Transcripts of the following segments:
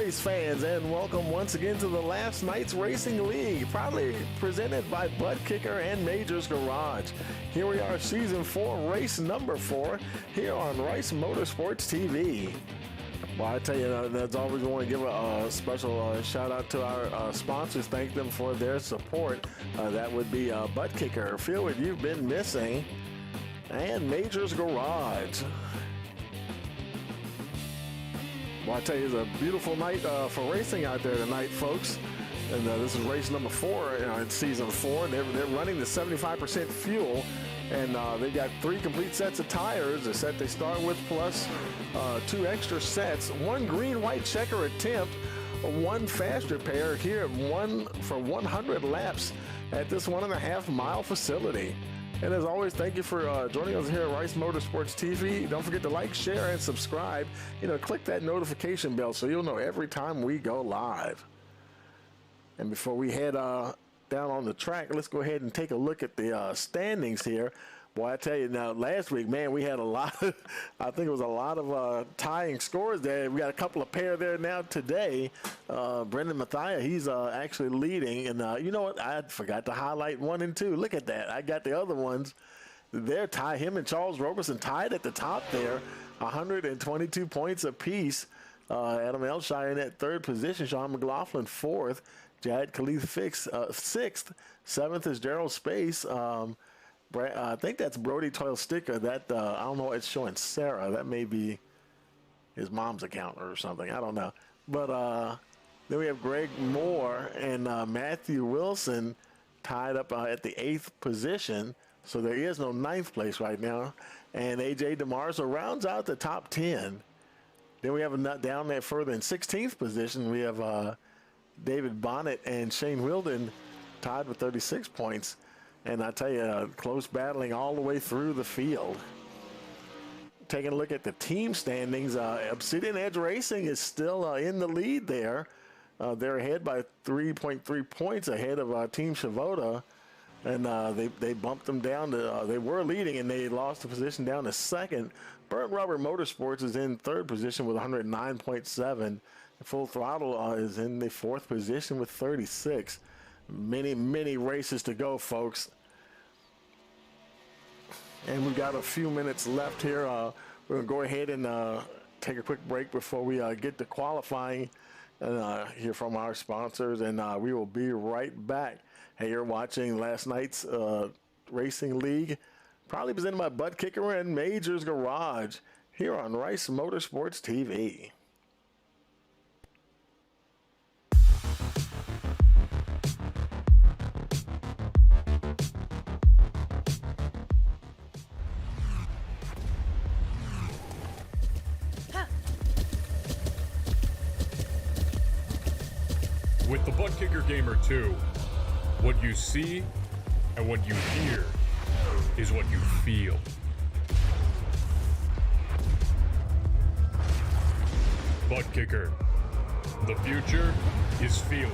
race fans, and welcome once again to the Last Night's Racing League, proudly presented by Butt Kicker and Majors Garage. Here we are, Season 4, race number 4, here on Rice Motorsports TV. Well, I tell you, as always, we want to give a special shout out to our sponsors. Thank them for their support. That would be Butt Kicker, Feel What You've Been Missing, and Majors Garage. Well, I tell you, it's a beautiful night for racing out there tonight, folks. And this is race number 4 in Season 4. They're running the 75% fuel. And they've got 3 complete sets of tires, the set they start with, plus 2 extra sets, 1 green-white checker attempt, 1 faster pair here, 1 for 100 laps at this 1.5-mile facility. And as always, thank you for joining us here at Rice Motorsports TV. Don't forget to like, share, and subscribe. Click that notification bell so you'll know every time we go live. And before we head down on the track, let's go ahead and take a look at the standings here. Boy, I tell you now, last week, man, we had a lot of, I think it was a lot of tying scores there. We got a couple of pair there now today. Brendan Mathia, he's actually leading. And you know what? I forgot to highlight 1 and 2. Look at that. I got the other ones. They're tied. Him and Charles Roberson tied at the top there, 122 points apiece. Adam Elshire in that 3rd position. Sean McLaughlin 4th. Jad Khalif 6th. 7th is Gerald Space. I think that's Brody Toyle Sticker. That I don't know. It's showing Sarah. That may be his mom's account or something. I don't know. But then we have Greg Moore and Matthew Wilson tied up at the 8th position. So there is no 9th place right now. And AJ DeMarzo rounds out the top 10. Then we have down there further in 16th position. We have David Bonnet and Shane Wilden tied with 36 points. And I tell you, close battling all the way through the field. Taking a look at the team standings, Obsidian Edge Racing is still in the lead there. They're ahead by 3.3 points ahead of Team Shavoda. And they bumped them down to, they were leading and they lost the position down to 2nd. Burnt Rubber Motorsports is in 3rd position with 109.7. Full Throttle is in the 4th position with 36. Many races to go, folks. And we've got a few minutes left here. We're going to go ahead and take a quick break before we get to qualifying and hear from our sponsors. And we will be right back. Hey, you're watching last night's Racing League, probably presented by Butt Kicker and Majors Garage here on Rice Motorsports TV. With the Butt Kicker Gamer 2, what you see and what you hear is what you feel. Butt Kicker, the future is feeling.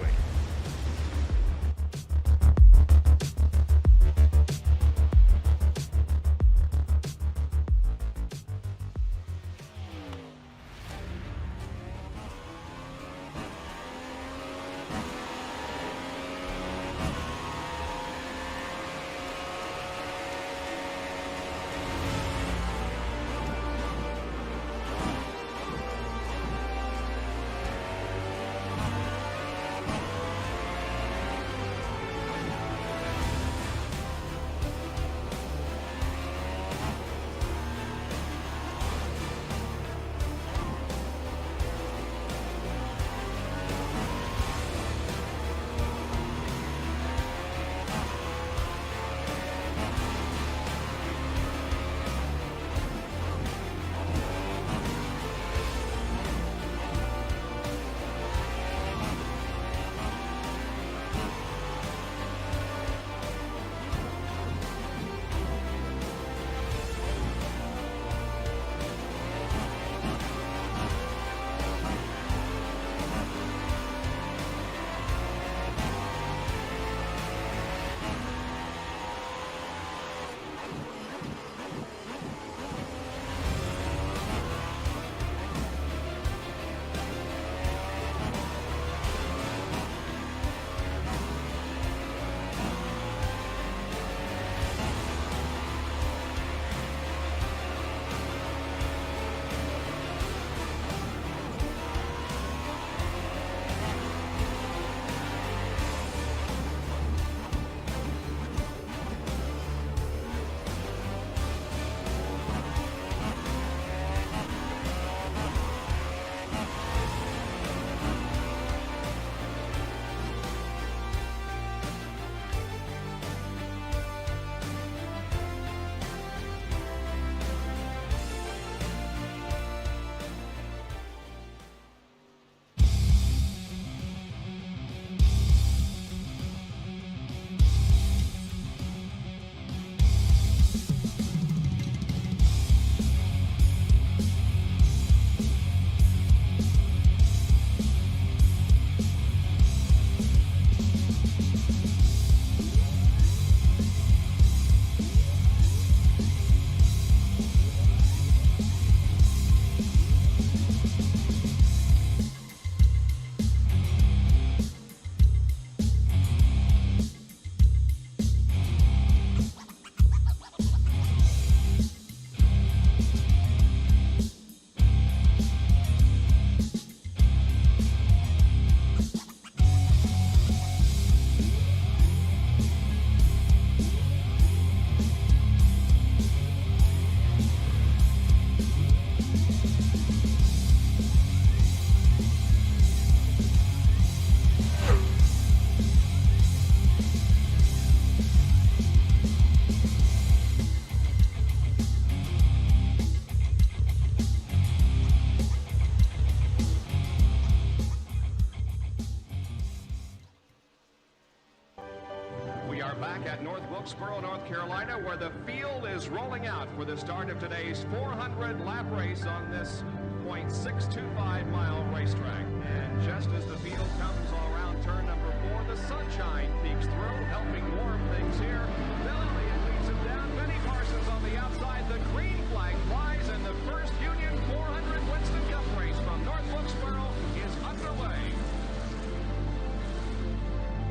back at North Wilkesboro, North Carolina, where the field is rolling out for the start of today's 400-lap race on this .625-mile racetrack. And just as the field comes around turn number 4, the sunshine peeks through, helping warm things here. Bill Elliott leads him down. Benny Parsons on the outside. The green flag flies, and the first Union 400 Winston Cup race from North Wilkesboro is underway.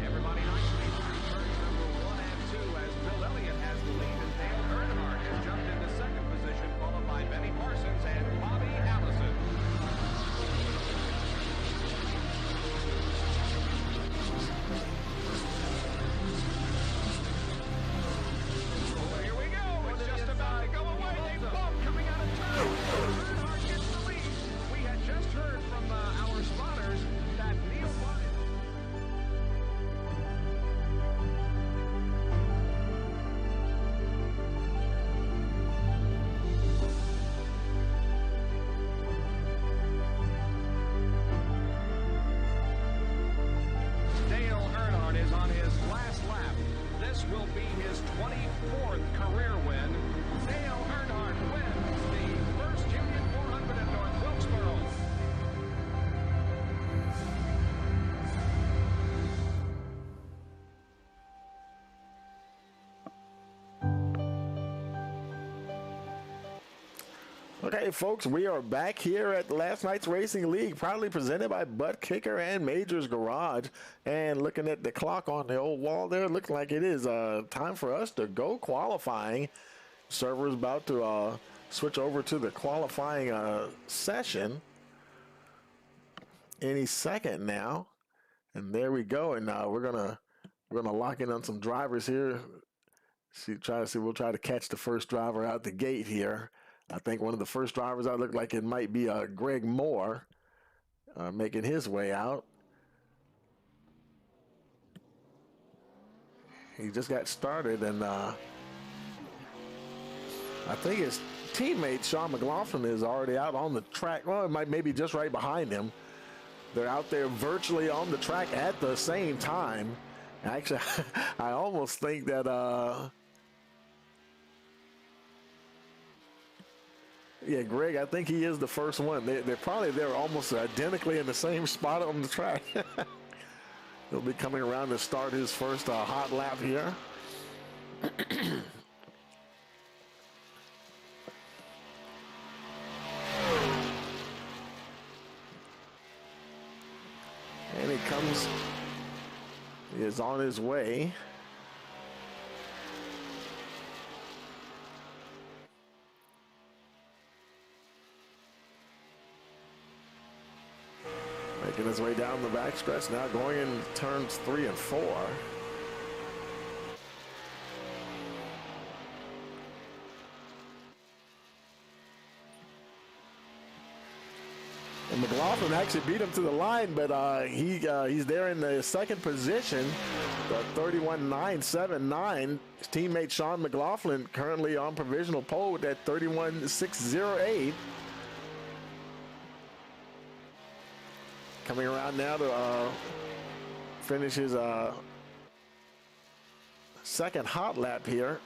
Everybody nicely through turns number 1 and 2 as Bill Elliott has the lead, and Dale Earnhardt has jumped into second position, followed by Benny Parsons and Bobby Allison. Oh, here we go. It's just about to go away. They bump coming out of turn. Earnhardt gets the lead. We had just heard from our spotters that Neil Bonnett. Dale Earnhardt is on his last lap. This will be his 24th career win. Dale Earnhardt wins the first Union 400 at North Wilkesboro. Okay, folks, we are back here at last night's Racing League, proudly presented by Butt Kicker and Majors Garage. And looking at the clock on the old wall there, looks like it is time for us to go qualifying. Server's about to switch over to the qualifying session any second now. And there we go. And we're gonna lock in on some drivers here. We'll try to catch the first driver out the gate here. I think one of the first drivers out looked like it might be Greg Moore making his way out. He just got started, and I think his teammate Sean McLaughlin is already out on the track. Well, it might maybe just right behind him. They're out there virtually on the track at the same time. Actually, I almost think that yeah, Greg, I think he is the first one. They're almost identically in the same spot on the track. He'll be coming around to start his first hot lap here. And he is on his way. Making his way down the backstretch now, going in turns 3 and 4. And McLaughlin actually beat him to the line, but he's there in the second position, the 31.979. His teammate Sean McLaughlin currently on provisional pole with that 31.608. Coming around now to finish his second hot lap here.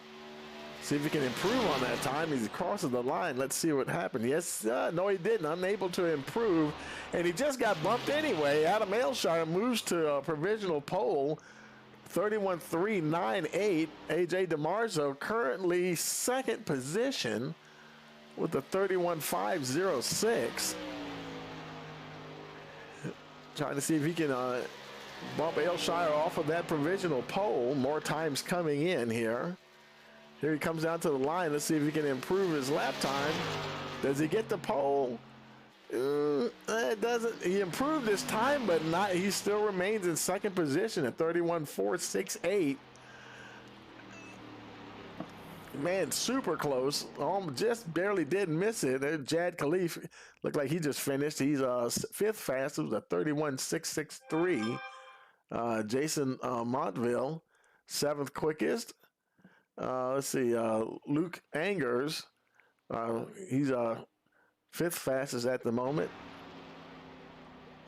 See if he can improve on that time. He crosses the line. Let's see what happened. Yes, no, he didn't. Unable to improve. And he just got bumped anyway. Adam Ailshire moves to a provisional pole. 31.398. AJ DeMarzo currently second position with a 31.506. Trying to see if he can bump Ailshire off of that provisional pole. More times coming in here. Here he comes down to the line. Let's see if he can improve his lap time. Does he get the pole? It doesn't. He improved his time, but not. He still remains in second position at 31.468. Man, super close. Just barely did miss it. Jad Khalif looked like he just finished. He's fifth fastest at 31.663. Jason Montville, seventh quickest. Let's see. Luke Angers, he's fifth fastest at the moment.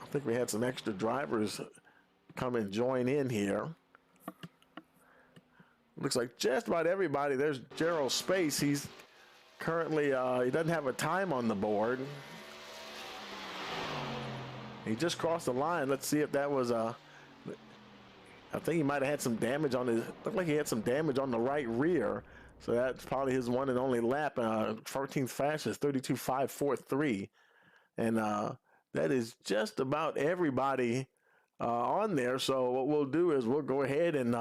I think we had some extra drivers come and join in here. looks like just about everybody. There's Gerald Space. He's currently, he doesn't have a time on the board. He just crossed the line. Let's see if that was I think he might have had some damage on his, looked like he had some damage on the right rear. So that's probably his one and only lap. 14th fastest, 32.543. And that is just about everybody on there. So what we'll do is we'll go ahead and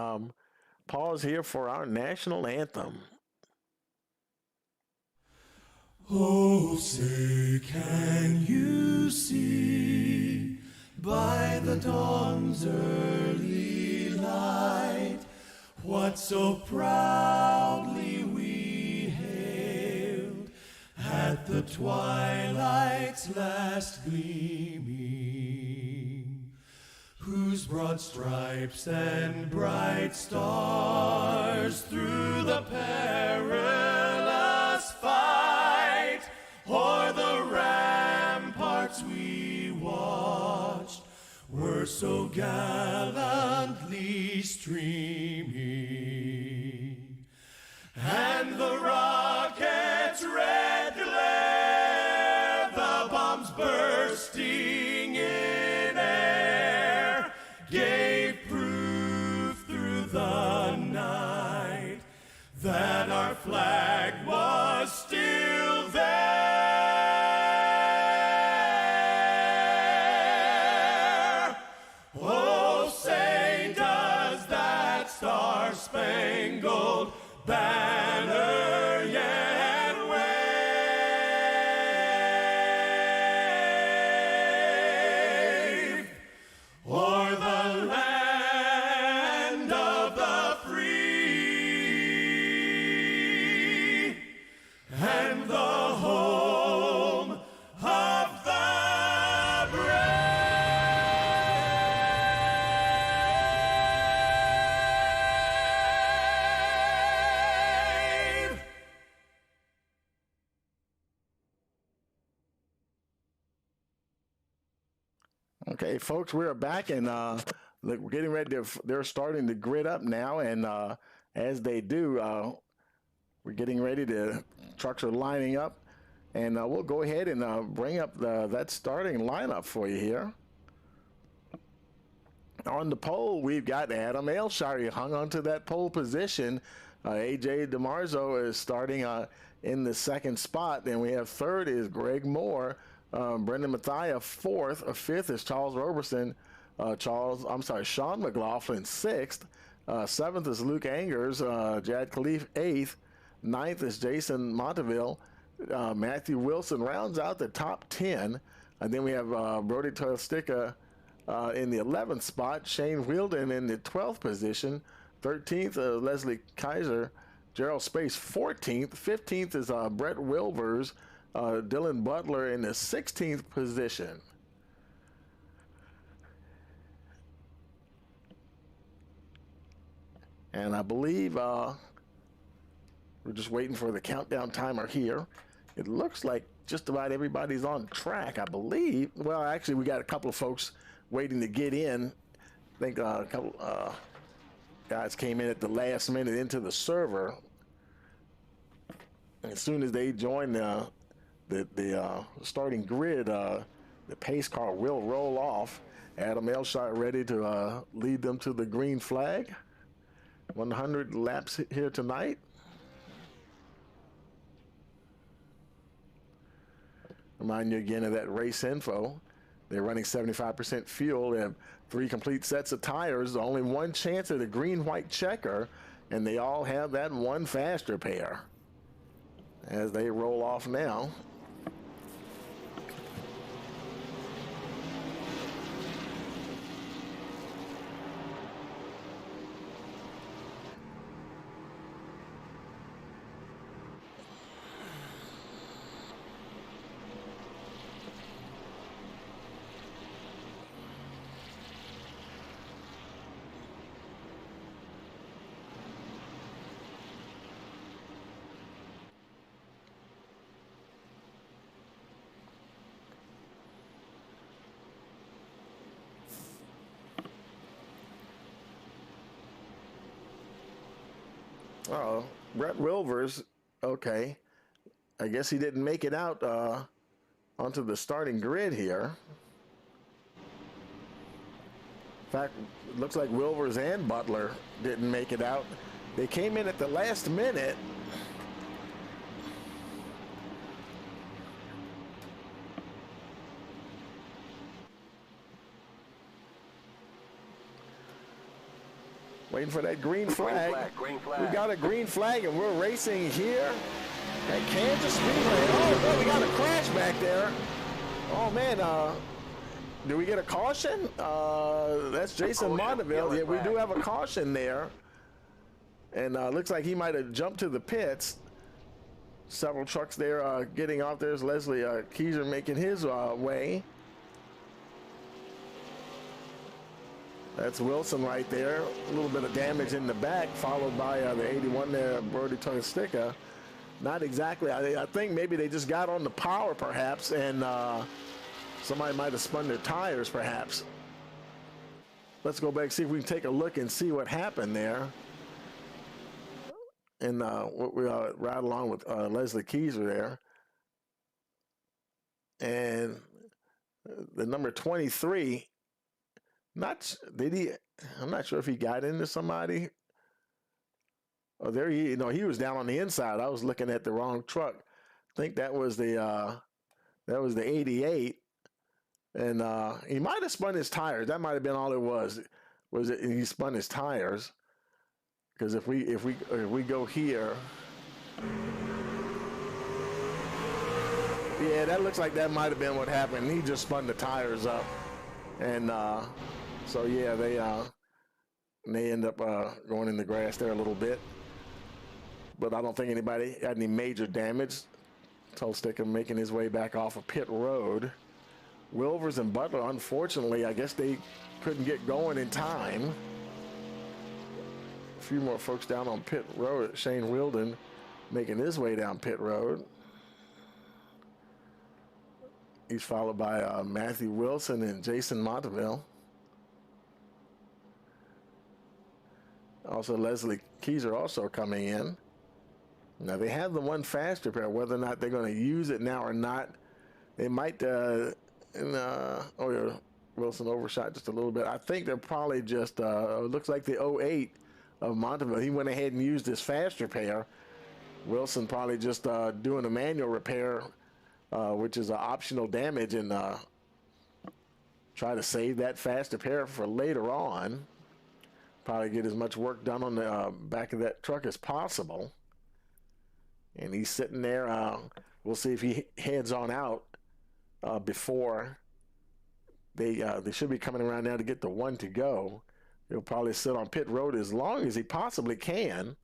pause here for our national anthem. Oh, say, can you see by the dawn's early light what so proudly we hailed at the twilight's last gleaming, whose broad stripes and bright stars through the perilous fight o'er the ramparts we watched were so gallantly streaming, and the rocket's red glare, the bombs bursting in air, gave proof through the night that our flag was still there. Oh, say, does that star-spangled banner yet wave o'er the land of the free and the home of the brave? Okay, folks, we're back, and look, we're getting ready to, they're starting to grid up now, and as they do, we're getting ready to, trucks are lining up, and we'll go ahead and bring up that starting lineup for you here. On the pole, we've got Adam Ailshire. He hung on to that pole position. AJ DeMarzo is starting in the second spot. Then we have third is Greg Moore. Brendan Mathia fourth. Fifth is Charles Roberson. Sean McLaughlin sixth. Seventh is Luke Angers. Jad Khalif eighth. Ninth is Jason Monteville. Matthew Wilson rounds out the top 10. And then we have Brody Toyostika in the 11th spot. Shane Wheeldon in the 12th position. 13th, Leslie Kaiser. Gerald Space 14th. 15th is Brett Wilbers. Dylan Butler in the 16th position. And I believe we're just waiting for the countdown timer here. It looks like just about everybody's on track, I believe. Well, actually, we got a couple of folks waiting to get in. I think a couple guys came in at the last minute into the server. And as soon as they join the starting grid, the pace car will roll off. Adam Ailshire ready to lead them to the green flag. 100 laps here tonight. Remind you again of that race info. They're running 75% fuel. They have 3 complete sets of tires. Only one chance at a green-white checker, and they all have that one faster pair as they roll off now. Oh, Brett Wilvers. Okay. I guess he didn't make it out onto the starting grid here. In fact, it looks like Wilvers and Butler didn't make it out. They came in at the last minute. Waiting for that green flag. Green flag. We got a green flag, and we're racing here at Kansas Speedway. Oh, no, we got a crash back there. Oh, man. Do we get a caution? That's Jason Monteville. Yeah, we do have a caution there. And looks like he might have jumped to the pits. Several trucks there getting off. There's Leslie Keyser making his way. That's Wilson right there. A little bit of damage in the back, followed by the 81 there, Brody Tonistica. Not exactly. I think maybe they just got on the power, perhaps, and somebody might have spun their tires, perhaps. Let's go back and see if we can take a look and see what happened there. And we ride along with Leslie Keyser there. And the number 23. I'm not sure if he got into somebody. Oh, there he was down on the inside. I was looking at the wrong truck. I think that was the 88, and he might have spun his tires. That might have been all it was. He spun his tires? Because if we go here, yeah, that looks like that might have been what happened. He just spun the tires up, and so yeah, they end up going in the grass there a little bit. But I don't think anybody had any major damage. Tolstica making his way back off of pit road. Wilvers and Butler, unfortunately, I guess they couldn't get going in time. A few more folks down on pit road. Shane Wilden making his way down pit road. He's followed by Matthew Wilson and Jason Monteville. Also, Leslie Keyser also coming in. Now, they have the one fast repair. Whether or not they're going to use it now or not, they might. Oh, yeah, Wilson overshot just a little bit. I think they're probably just, it looks like the 08 of Monteville. He went ahead and used his fast repair. Wilson probably just doing a manual repair, which is an optional damage, and try to save that fast repair for later on. Probably get as much work done on the back of that truck as possible. And he's sitting there. We'll see if he heads on out before they should be coming around now to get the one to go. He'll probably sit on pit road as long as he possibly can.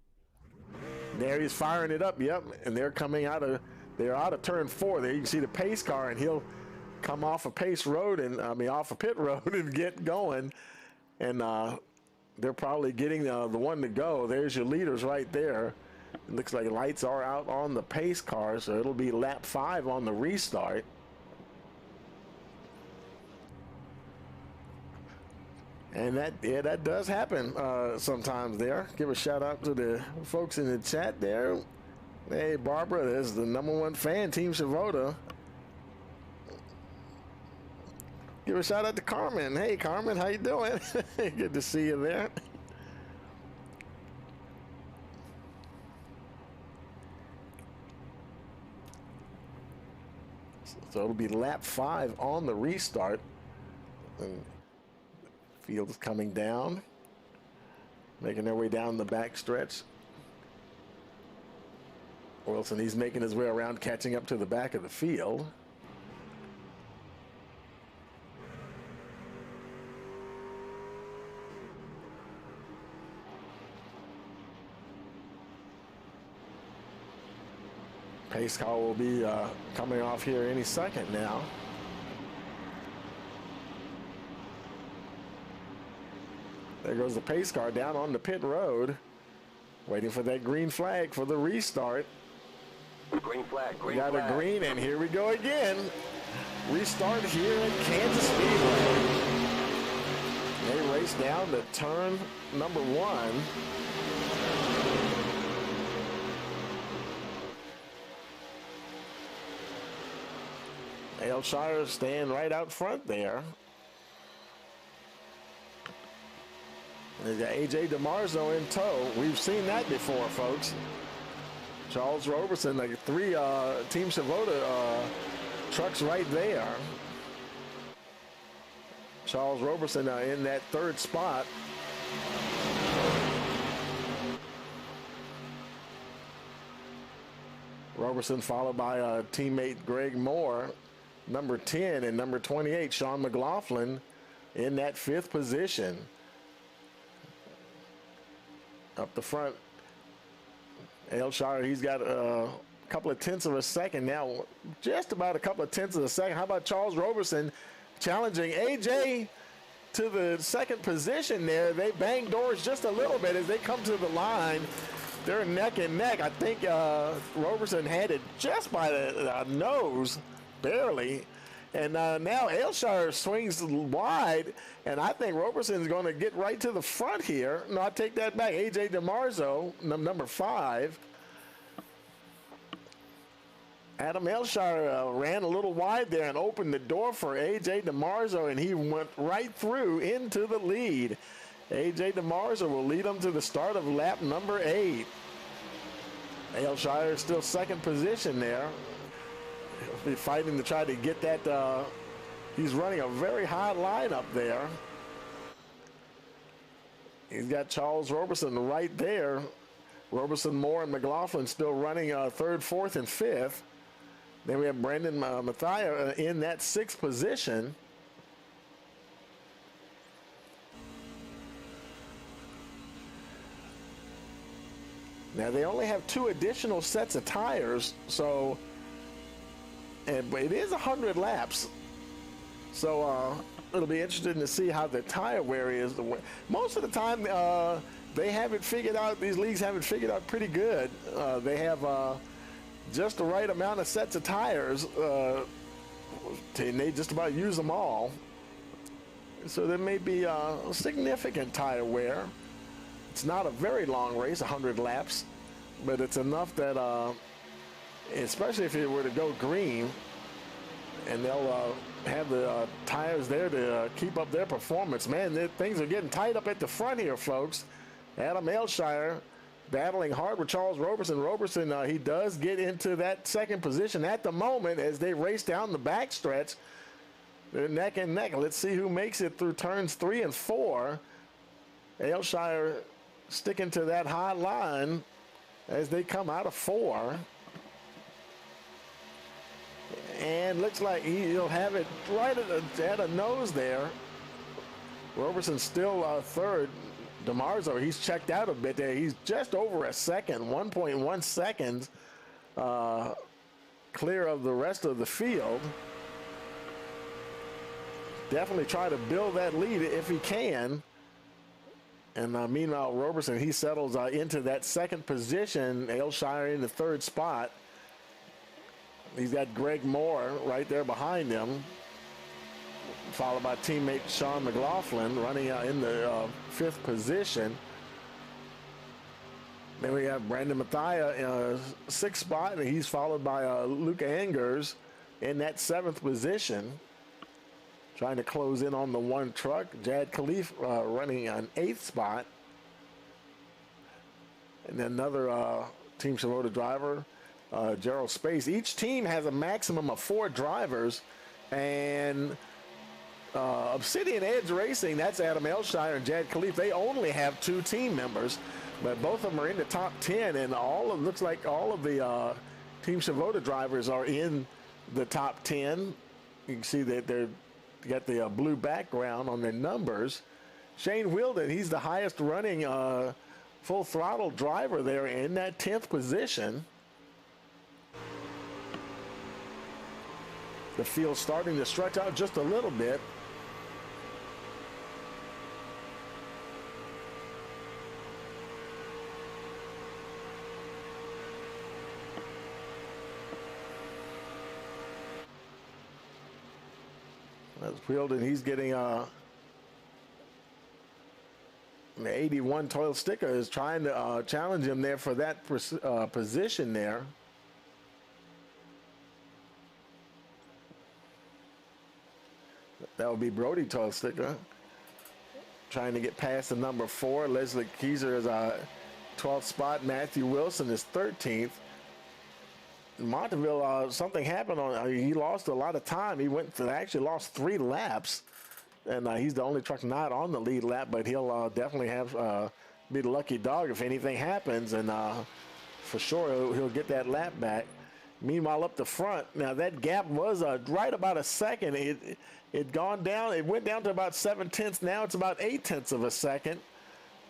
There he's firing it up. Yep, and they're coming they're out of turn 4. There you can see the pace car, and he'll come off of pace road off of pit road and get going. And they're probably getting the one to go. There's your leaders right there. It looks like lights are out on the pace car, so it'll be lap 5 on the restart. And that does happen sometimes there. Give a shout out to the folks in the chat there. Hey, Barbara, there's the #1 fan, Team Shavota. Give a shout out to Carmen. Hey, Carmen, how you doing? Good to see you there. So it'll be lap 5 on the restart. And field is coming down, making their way down the back stretch. Wilson, he's making his way around, catching up to the back of the field. Pace car will be coming off here any second now. There goes the pace car down on the pit road, waiting for that green flag for the restart. Green flag, green Got flag. a green, and here we go again. Restart here at Kansas Speedway. They race down to turn number 1. Elshire staying right out front there. They got A.J. DeMarzo in tow. We've seen that before, folks. Charles Roberson, like 3 Team Savoda trucks right there. Charles Roberson in that 3rd spot. Roberson followed by teammate Greg Moore, number 10, and number 28, Sean McLaughlin, in that 5th position. Up the front, Elshire, he's got a couple of tenths of a second now, just about a couple of tenths of a second. How about Charles Roberson challenging AJ to the 2nd position there? They bang doors just a little bit as they come to the line. They're neck and neck. I think Roberson had it just by the nose, barely. And now Elshire swings wide, and I think Roberson's going to get right to the front here. No, I take that back. A.J. DeMarzo, number 5. Adam Elshire ran a little wide there and opened the door for A.J. DeMarzo, and he went right through into the lead. A.J. DeMarzo will lead him to the start of lap number 8. Elshire is still 2nd position there. He'll be fighting to try to get that. He's running a very high line up there. He's got Charles Roberson right there. Roberson, Moore, and McLaughlin still running 3rd, 4th, and 5th. Then we have Brandon Mathia in that 6th position. Now they only have 2 additional sets of tires, so but it is 100 laps. So it'll be interesting to see how the tire wear is. Most of the time they have it figured out, these leagues have it figured out pretty good. They have just the right amount of sets of tires, and they just about use them all. So there may be significant tire wear. It's not a very long race, 100 laps, but it's enough that, especially if it were to go green, and they'll have the tires there to keep up their performance. Man, things are getting tight up at the front here, folks. Adam Elshire battling hard with Charles Roberson. Roberson, he does get into that 2nd position at the moment as they race down the backstretch. They're neck and neck. Let's see who makes it through turns 3 and 4. Elshire sticking to that high line as they come out of 4. And looks like he'll have it right at a nose there. Roberson still 3rd. DeMarzo, he's checked out a bit there. He's just over a second, 1.1 seconds clear of the rest of the field. Definitely try to build that lead if he can. And meanwhile, Roberson, he settles into that 2nd position. Elshire in the 3rd spot. He's got Greg Moore right there behind him, followed by teammate Sean McLaughlin running in the 5th position. Then we have Brandon Mathia in a 6th spot, and he's followed by Luke Angers in that 7th position, trying to close in on the 1 truck. Jad Khalif running an 8th spot. And then another Team Savoda driver, Gerald Space. Each team has a maximum of 4 drivers, and Obsidian Edge Racing, that's Adam Elshire and Jad Khalif, they only have 2 team members, but both of them are in the top 10, and looks like all of the Team Savoda drivers are in the top 10. You can see that they're got the blue background on their numbers. Shane Wilden, he's the highest running full throttle driver there in that 10th position. The field's starting to stretch out just a little bit. That's Wilden, he's getting the 81 Toil Sticker is trying to challenge him there for that position there. That would be Brody Tollsticker. Trying to get past the number 4. Leslie Keyser is 12th spot. Matthew Wilson is 13th. Montville, something happened on. He lost a lot of time. He actually lost 3 laps, and he's the only truck not on the lead lap. But he'll definitely have be the lucky dog if anything happens, and for sure he'll get that lap back. Meanwhile, up the front, now that gap was right about a second. It gone down. It went down to about 7/10. Now it's about 8/10 of a second,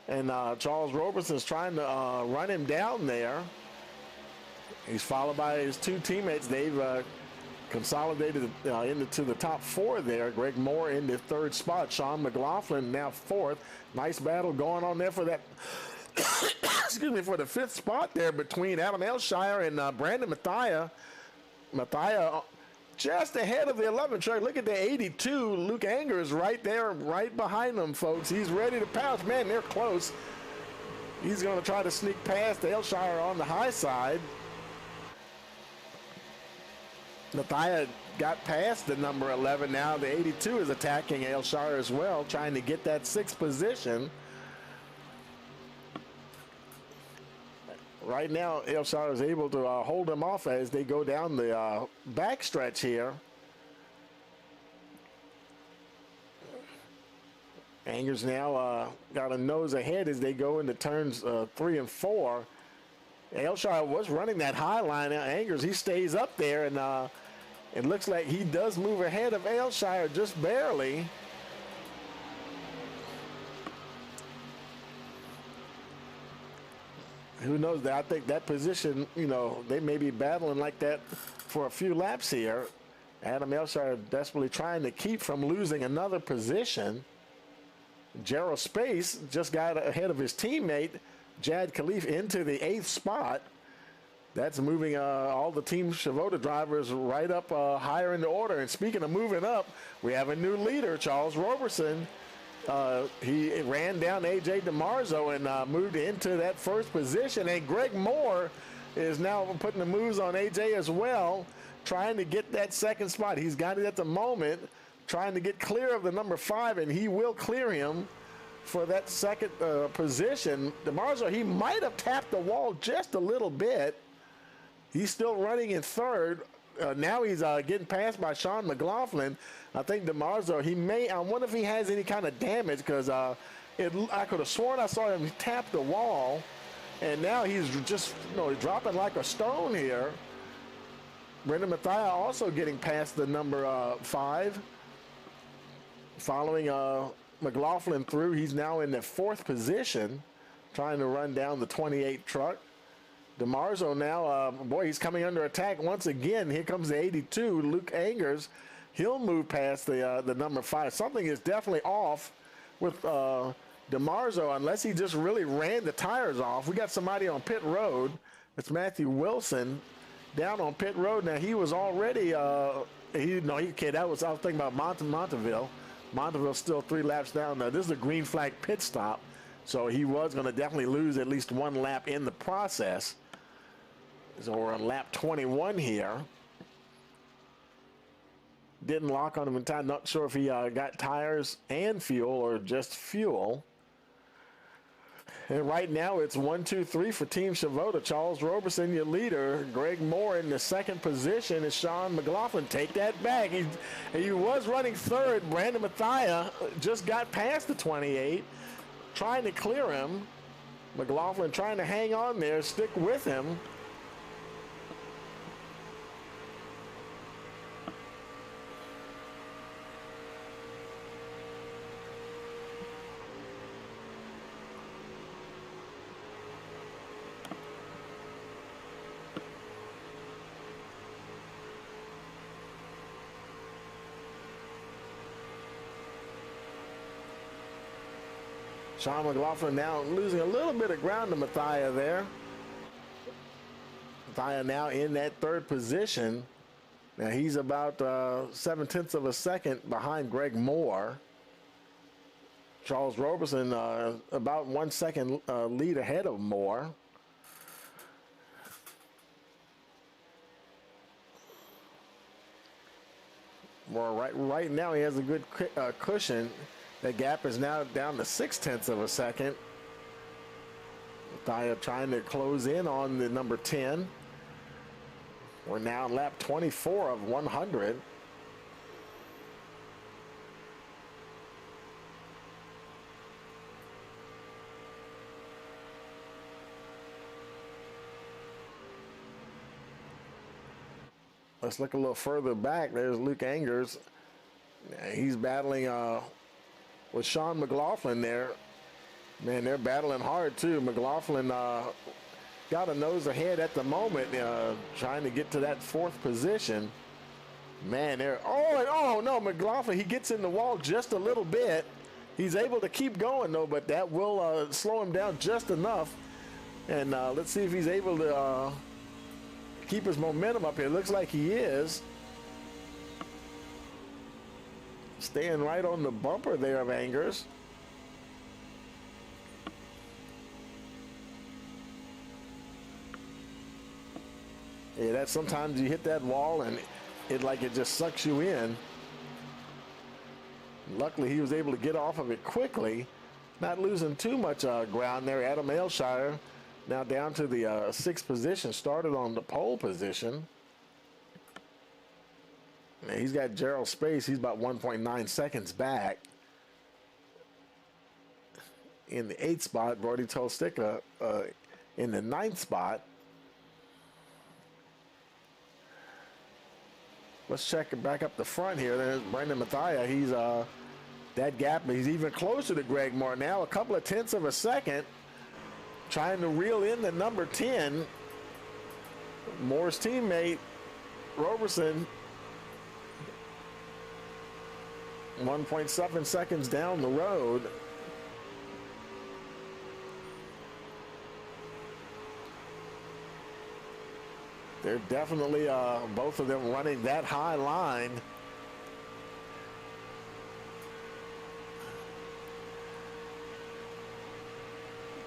and Charles Roberson's trying to run him down there. He's followed by his 2 teammates. They've consolidated into the top 4 there. Greg Moore in the 3rd spot. Sean McLaughlin now 4th. Nice battle going on there for that. Excuse me, for the 5th spot there between Adam Elshire and Brandon Mathia. Mathia just ahead of the 11 truck. Look at the 82. Luke Angers right there, right behind them, folks. He's ready to pounce. Man, they're close. He's going to try to sneak past Elshire on the high side. Mathia got past the number 11 now. The 82 is attacking Elshire as well, trying to get that 6th position. Right now, Elshire is able to hold him off as they go down the backstretch here. Angers now got a nose ahead as they go into turns 3 and 4. Elshire was running that high line. Now Angers, he stays up there, and it looks like he does move ahead of Elshire just barely. Who knows? I think that position, they may be battling like that for a few laps here. Adam Elshire desperately trying to keep from losing another position. Gerald Space just got ahead of his teammate, Jad Khalif, into the 8th spot. That's moving all the Team Shavoda drivers right up higher in the order. And speaking of moving up, we have a new leader, Charles Roberson. He ran down A.J. DeMarzo and moved into that 1st position. And Greg Moore is now putting the moves on A.J. as well, trying to get that 2nd spot. He's got it at the moment, trying to get clear of the number 5, and he will clear him for that 2nd position. DeMarzo, he might have tapped the wall just a little bit. He's still running in 3rd. Now he's getting passed by Sean McLaughlin. I think DeMarzo, I wonder if he has any kind of damage, because I could have sworn I saw him tap the wall, and now he's just he's dropping like a stone here. Brendan Mathia also getting past the number 5. Following McLaughlin through, he's now in the 4th position, trying to run down the 28 truck. DeMarzo now, boy, he's coming under attack once again. Here comes the 82, Luke Angers. He'll move past the number 5. Something is definitely off with DeMarzo, unless he just really ran the tires off. We got somebody on pit road. It's Matthew Wilson down on pit road. Now, he was already, I was thinking about Montville. Montville's still 3 laps down. Now, this is a green flag pit stop, so he was going to definitely lose at least 1 lap in the process. So we're on lap 21 here. Didn't lock on him in time. Not sure if he got tires and fuel or just fuel. And right now it's 1, 2, 3 for Team Shavoda. Charles Roberson, your leader. Greg Moore in the 2nd position. And Sean McLaughlin, take that back. He was running 3rd. Brandon Mathia just got past the 28, trying to clear him. McLaughlin trying to hang on there, stick with him. Sean McLaughlin now losing a little bit of ground to Mathia there. Mathia now in that 3rd position. Now he's about 7/10 of a second behind Greg Moore. Charles Roberson about 1 second lead ahead of Moore. Well, right now he has a good cushion. That gap is now down to 0.6 of a second. Matthias trying to close in on the number 10. We're now on lap 24 of 100. Let's look a little further back. There's Luke Angers. He's battling with Sean McLaughlin there. Man, they're battling hard too. McLaughlin got a nose ahead at the moment, trying to get to that 4th position. Man, they're oh no, McLaughlin, he gets in the wall just a little bit. He's able to keep going though, but that will slow him down just enough. And let's see if he's able to keep his momentum up here. Looks like he is. Staying right on the bumper there of Angers. Yeah, that sometimes you hit that wall and it just sucks you in. Luckily, he was able to get off of it quickly, not losing too much ground there. Adam Ailshire now down to the 6th position, started on the pole position. Now he's got Gerald Space. He's about 1.9 seconds back. In the 8th spot, Brody Tolsticka in the 9th spot. Let's check it back up the front here. There's Brendan Matthias. He's that gap. He's even closer to Greg Moore now, a couple of tenths of a second. Trying to reel in the number 10. Moore's teammate, Roberson, 1.7 seconds down the road. They're definitely both of them running that high line.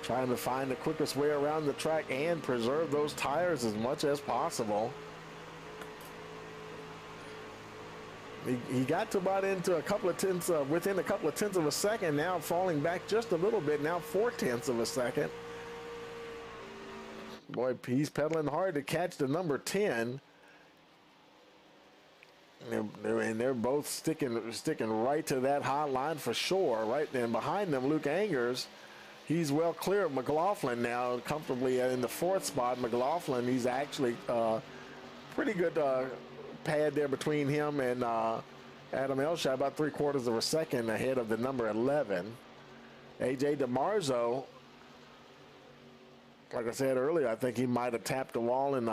Trying to find the quickest way around the track and preserve those tires as much as possible. He got to about into a couple of tenths, within a couple of tenths of a second, now falling back just a little bit, now 4/10 of a second. Boy, he's pedaling hard to catch the number 10. And they're both sticking right to that high line for sure. Right then behind them, Luke Angers. He's well clear of McLaughlin now, comfortably in the 4th spot. McLaughlin, he's actually pretty good pad there between him and Adam Ailshire, about 3/4 of a second ahead of the number 11. AJ DeMarzo, like I said earlier, I think he might have tapped the wall and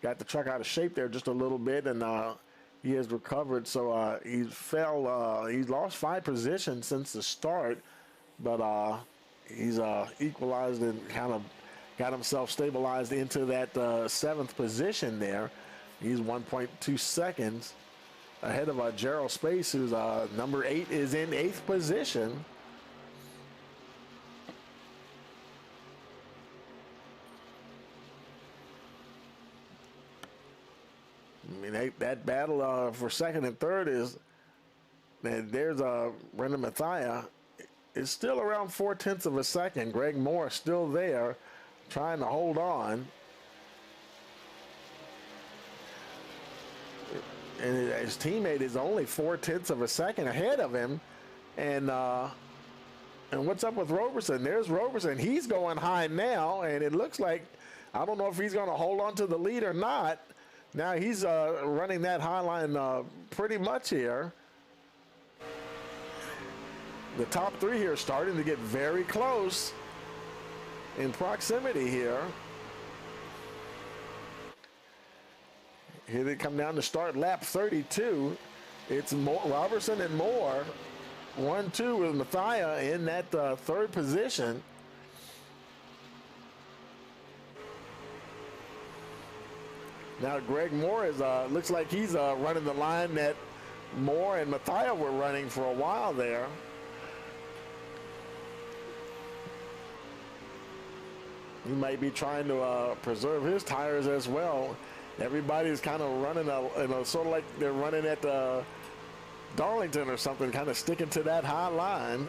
got the truck out of shape there just a little bit, and he has recovered. So he fell, he's lost 5 positions since the start, but he's equalized and kind of got himself stabilized into that 7th position there. He's 1.2 seconds ahead of Gerald Space, who's number 8, is in 8th position. I mean, that battle for 2nd and 3rd is, and there's Brendan Matthias. It's still around 4/10 of a second. Greg Moore still there, trying to hold on. And his teammate is only 4/10 of a second ahead of him. And what's up with Roberson? There's Roberson. He's going high now, and it looks like, I don't know if he's going to hold on to the lead or not. Now he's running that high line pretty much here. The top 3 here starting to get very close in proximity here. Here they come down to start lap 32. It's Robertson and Moore. 1-2 with Matthias in that 3rd position. Now Greg Moore is looks like he's running the line that Moore and Matthias were running for a while there. He might be trying to preserve his tires as well. Everybody's kind of running, sort of like they're running at Darlington or something, kind of sticking to that high line.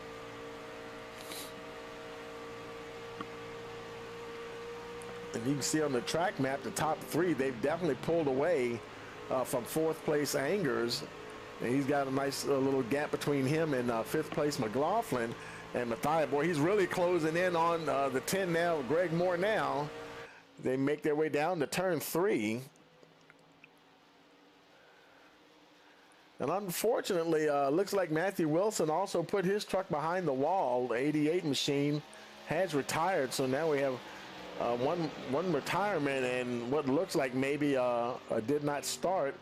And you can see on the track map, the top three, they've definitely pulled away from fourth place Angers. And he's got a nice little gap between him and fifth place McLaughlin. And Matthias, boy, he's really closing in on the 10 now. Greg Moore now. They make their way down to turn 3. And unfortunately, looks like Matthew Wilson also put his truck behind the wall. The 88 machine has retired, so now we have one retirement and what looks like maybe a did not start.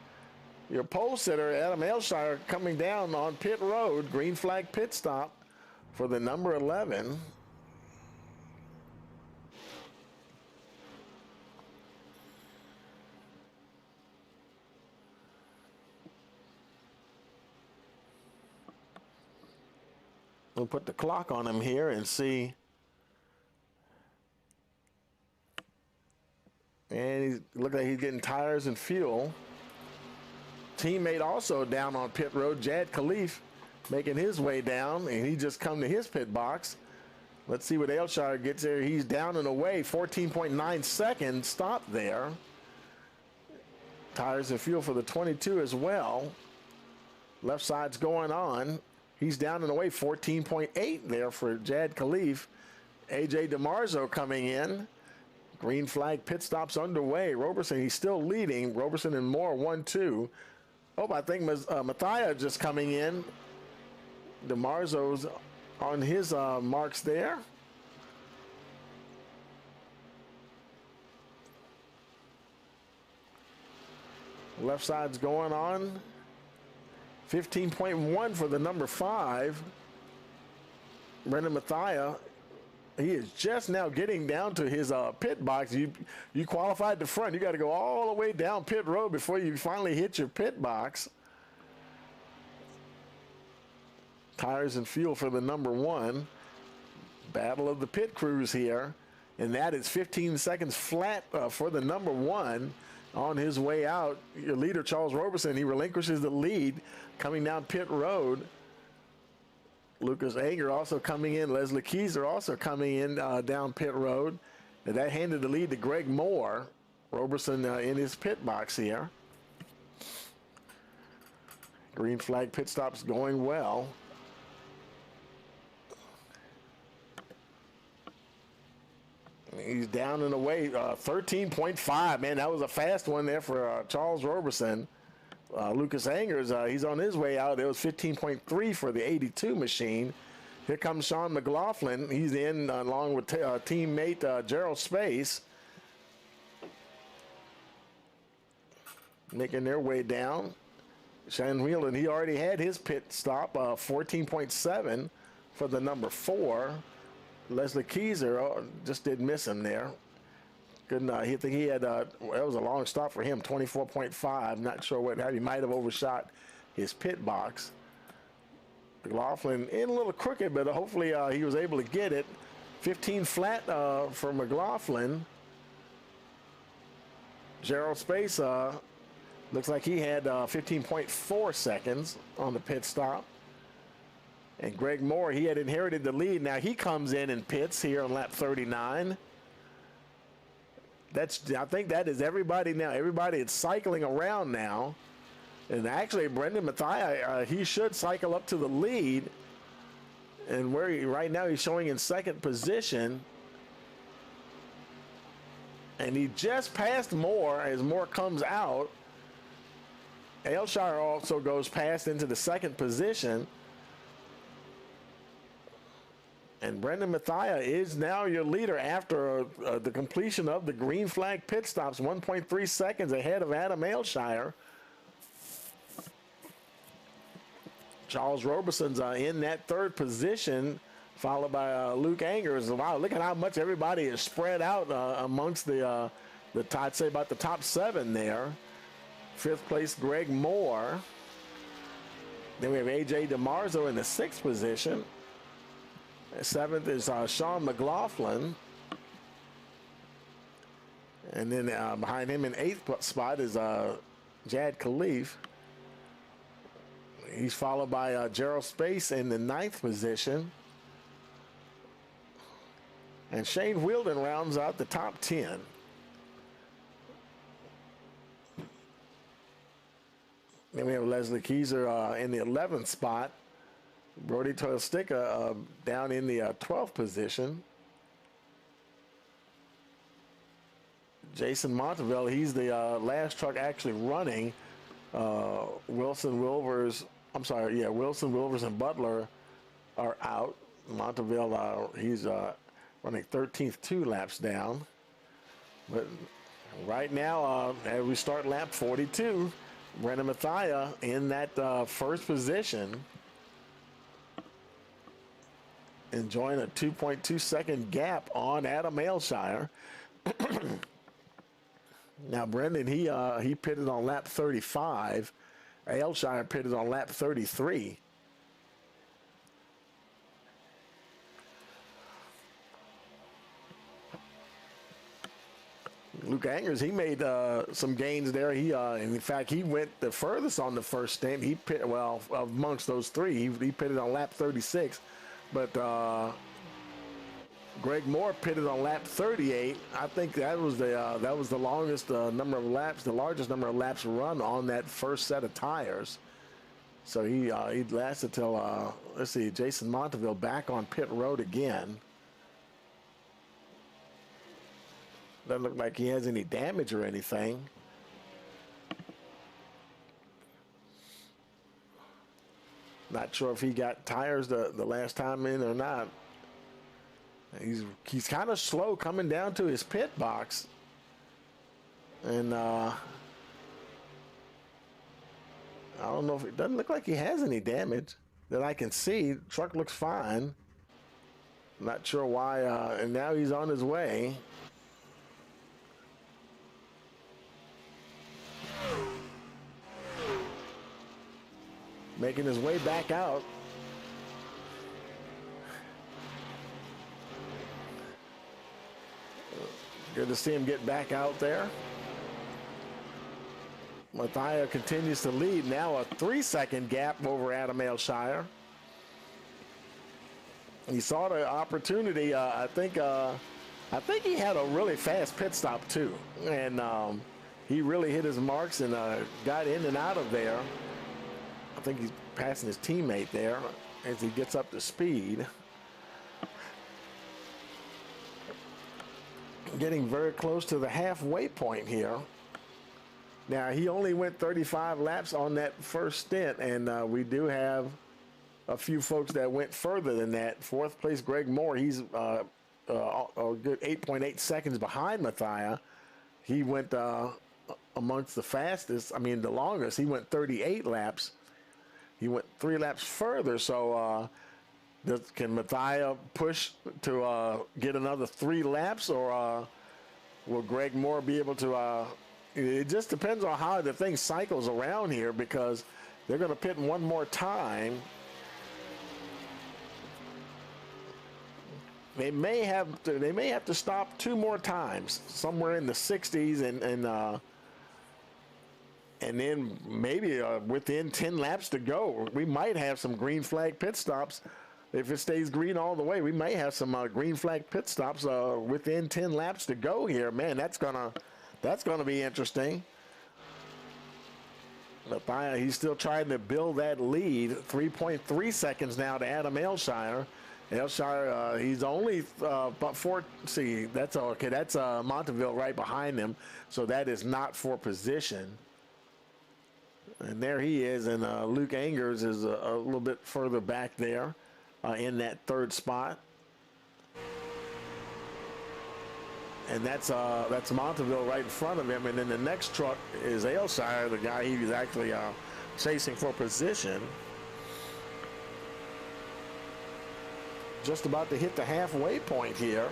Your pole sitter, Adam Aylshire, coming down on pit road. Green flag pit stop for the number 11. We'll put the clock on him here and see. And he look like he's getting tires and fuel. Teammate also down on pit road, Jad Khalif, making his way down, and he just come to his pit box. Let's see what Aylshire gets there. He's down and away, 14.9 seconds stop there. Tires and fuel for the 22 as well. Left side's going on. He's down and away, 14.8 there for Jad Khalif. AJ DeMarzo coming in. Green flag pit stops underway. Roberson, he's still leading. Roberson and Moore, 1-2. Oh, I think Matthias just coming in. DeMarzo's on his marks there. Left side's going on. 15.1 for the number 5. Brendan Matthias. He is just now getting down to his pit box. You qualified the front. You got to go all the way down pit road before you finally hit your pit box. Tires and fuel for the number 1. Battle of the pit crews here. And that is 15 seconds flat for the number 1 on his way out. Your leader, Charles Roberson, he relinquishes the lead coming down pit road. Lucas Anger also coming in. Leslie Keyser also coming in down pit road. And that handed the lead to Greg Moore. Roberson in his pit box here. Green flag pit stops going well. He's down and away, 13.5. Man, that was a fast one there for Charles Roberson. Lucas Angers, he's on his way out. It was 15.3 for the 82 machine. Here comes Sean McLaughlin. He's in along with teammate Gerald Space. Making their way down. Shannon Whelan, he already had his pit stop, 14.7 for the number 4. Leslie Keyser just did miss him there. Couldn't, I think he had, that was a long stop for him, 24.5. Not sure how he might have overshot his pit box. McLaughlin in a little crooked, but hopefully he was able to get it. 15 flat for McLaughlin. Gerald Space looks like he had 15.4 seconds on the pit stop. And Greg Moore, he had inherited the lead. Now he comes in and pits here on lap 39. I think that is everybody now. Everybody is cycling around now. And actually, Brendan Matthias, he should cycle up to the lead. And right now he's showing in second position. And he just passed Moore as Moore comes out. Aylshire also goes past into the second position. And Brendan Matthias is now your leader after the completion of the green flag pit stops, 1.3 seconds ahead of Adam Aylshire. Charles Robeson's in that third position, followed by Luke Angers. Wow, look at how much everybody is spread out amongst I'd say about the top 7 there. Fifth place, Greg Moore. Then we have AJ DeMarzo in the 6th position. 7th is Sean McLaughlin. And then behind him in 8th spot is Jad Khalif. He's followed by Gerald Space in the 9th position. And Shane Wheeldon rounds out the top 10. Then we have Leslie Keyser in the 11th spot. Brody Toyostika down in the 12th position. Jason Monteville, he's the last truck actually running. Wilson, Wilvers, and Butler are out. Monteville, he's running 13th, 2 laps down. But right now, as we start lap 42, Brendan Mathia in that first position, enjoying a 2.2 second gap on Adam Ailshire. Now, Brendan, he pitted on lap 35. Ailshire pitted on lap 33. Luke Angers, he made some gains there. In fact, he went the furthest on the first stint. He pit, well, amongst those three, he pitted on lap 36. But Greg Moore pitted on lap 38. I think that was the longest number of laps, the largest number of laps run on that first set of tires. So he lasted till let's see, Jason Monteville back on pit road again. Doesn't look like he has any damage or anything. Not sure if he got tires the last time in or not. He's kind of slow coming down to his pit box. And I don't know if it doesn't look like he has any damage that I can see. Truck looks fine. Not sure why. And now he's on his way. Making his way back out. Good to see him get back out there. Mathia continues to lead. Now a 3-second gap over Adam Ailshire. He saw the opportunity. I think he had a really fast pit stop too, and he really hit his marks and got in and out of there. I think he's passing his teammate there as he gets up to speed. Getting very close to the halfway point here. Now, he only went 35 laps on that first stint, and we do have a few folks that went further than that. 4th place, Greg Moore, he's a good 8.8 seconds behind Mathia. He went amongst the fastest, the longest. He went 38 laps. He went 3 laps further, so can Mathia push to get another 3 laps, or will Greg Moore be able to? It just depends on how the thing cycles around here, because they're going to pit one more time. They may have to stop 2 more times, somewhere in the 60s, and then maybe within 10 laps to go, we might have some green flag pit stops. If it stays green all the way, we may have some green flag pit stops within 10 laps to go here. Man, that's gonna be interesting. Mathia, he's still trying to build that lead. 3.3 seconds now to Adam Ailshire. Ailshire, he's only about 4. See, that's okay. That's Monteville right behind him, so that is not for position. And there he is, and Luke Angers is a little bit further back there in that 3rd spot. And that's Monteville right in front of him. And then the next truck is Ailshire, the guy he was actually chasing for position. Just about to hit the halfway point here.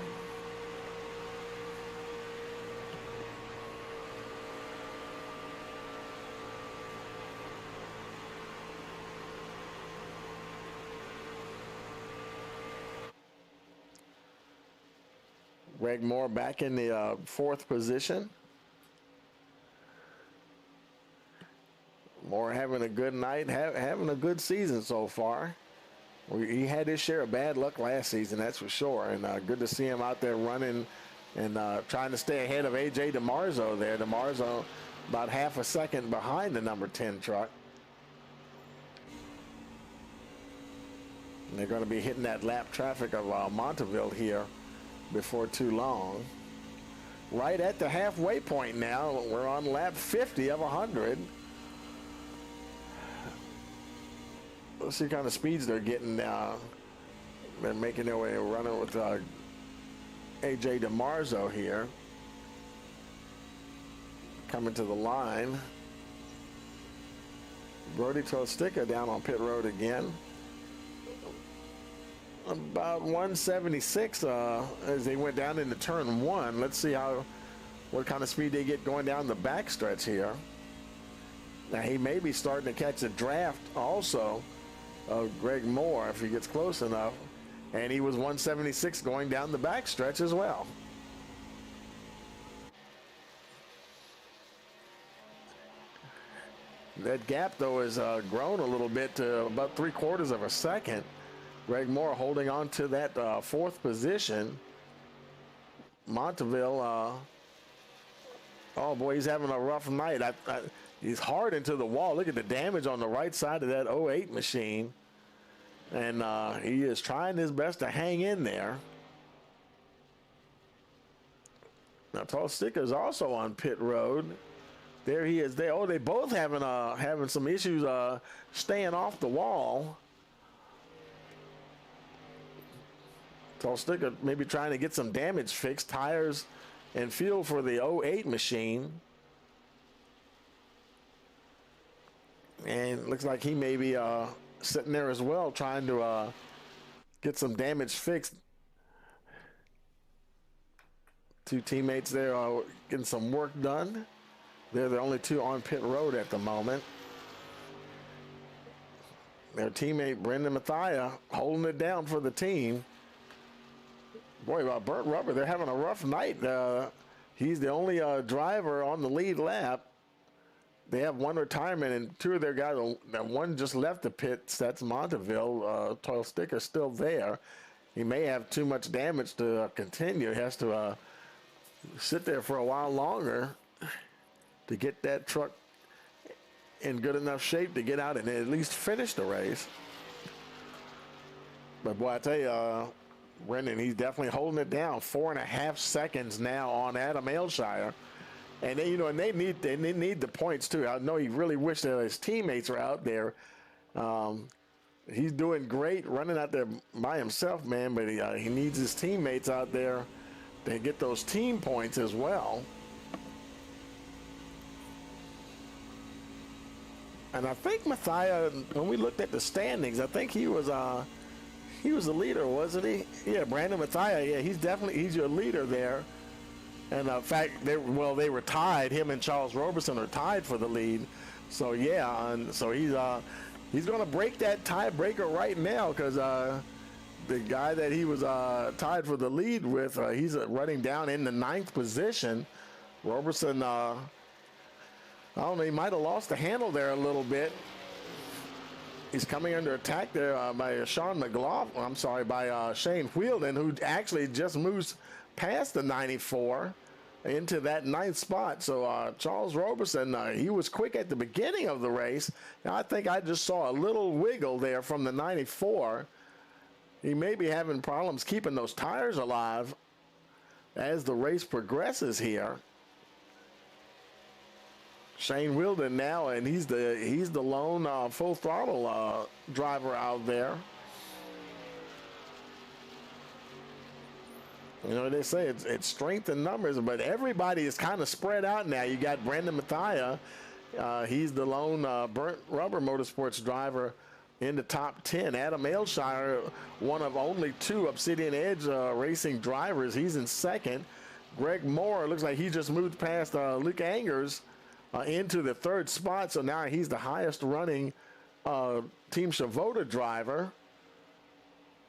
Greg Moore back in the 4th position. Moore having a good night, having a good season so far. He had his share of bad luck last season, that's for sure. And good to see him out there running and trying to stay ahead of A.J. DeMarzo there. DeMarzo about half a second behind the number 10 truck. And they're going to be hitting that lap traffic of Montville here before too long. Right at the halfway point now. We're on lap 50 of 100. Let's see what kind of speeds they're getting now. They're making their way running with A.J. DeMarzo here. Coming to the line. Brody Tostica down on pit road again. About 176 as they went down into turn 1. Let's see what kind of speed they get going down the backstretch here. Now he may be starting to catch a draft also of Greg Moore if he gets close enough. And he was 176 going down the backstretch as well. That gap though has grown a little bit to about 3/4 of a second. Greg Moore holding on to that 4th position. Montville, oh boy, he's having a rough night. He's hard into the wall. Look at the damage on the right side of that 08 machine. And he is trying his best to hang in there. Now, Tostica is also on pit road. There he is there. Oh, they both having some issues staying off the wall. Tostica maybe trying to get some damage fixed, tires and fuel for the 08 machine. And looks like he may be sitting there as well trying to get some damage fixed. Two teammates there getting some work done. They're the only two on pit road at the moment. Their teammate Brendan Mathia holding it down for the team. Boy, about Burnt Rubber, they're having a rough night. He's the only driver on the lead lap. They have one retirement and two of their guys, one just left the pits. That's Montville. Tostica still there. He may have too much damage to continue. He has to sit there for a while longer to get that truck in good enough shape to get out and at least finish the race. But boy, I tell you, Brendan, he's definitely holding it down. 4.5 seconds now on Adam Ailshire. And they, and they need the points too. I know he really wished that his teammates were out there. He's doing great running out there by himself, man, but he needs his teammates out there to get those team points as well. And I think Mathia, when we looked at the standings, I think he was the leader, wasn't he? Yeah, Brandon Mathia, yeah, he's your leader there. And in fact, they were tied. Him and Charles Roberson are tied for the lead. So yeah, and so he's going to break that tiebreaker right now because the guy that he was tied for the lead with, he's running down in the 9th position. Roberson, I don't know, he might have lost the handle there a little bit. He's coming under attack there by Sean McLaughlin. I'm sorry, by Shane Wheeldon, who actually just moves past the 94 into that 9th spot. So Charles Roberson, he was quick at the beginning of the race. Now, I think I just saw a little wiggle there from the 94. He may be having problems keeping those tires alive as the race progresses here. Shane Wheeldon now, and he's the lone full throttle driver out there. They say it's strength in numbers, but everybody is kind of spread out now. You got Brandon Mathia. He's the lone Burnt Rubber Motorsports driver in the top 10. Adam Ailshire, one of only 2 Obsidian Edge racing drivers. He's in 2nd. Greg Moore, looks like he just moved past Luke Angers into the 3rd spot. So now he's the highest running Team Shavota driver.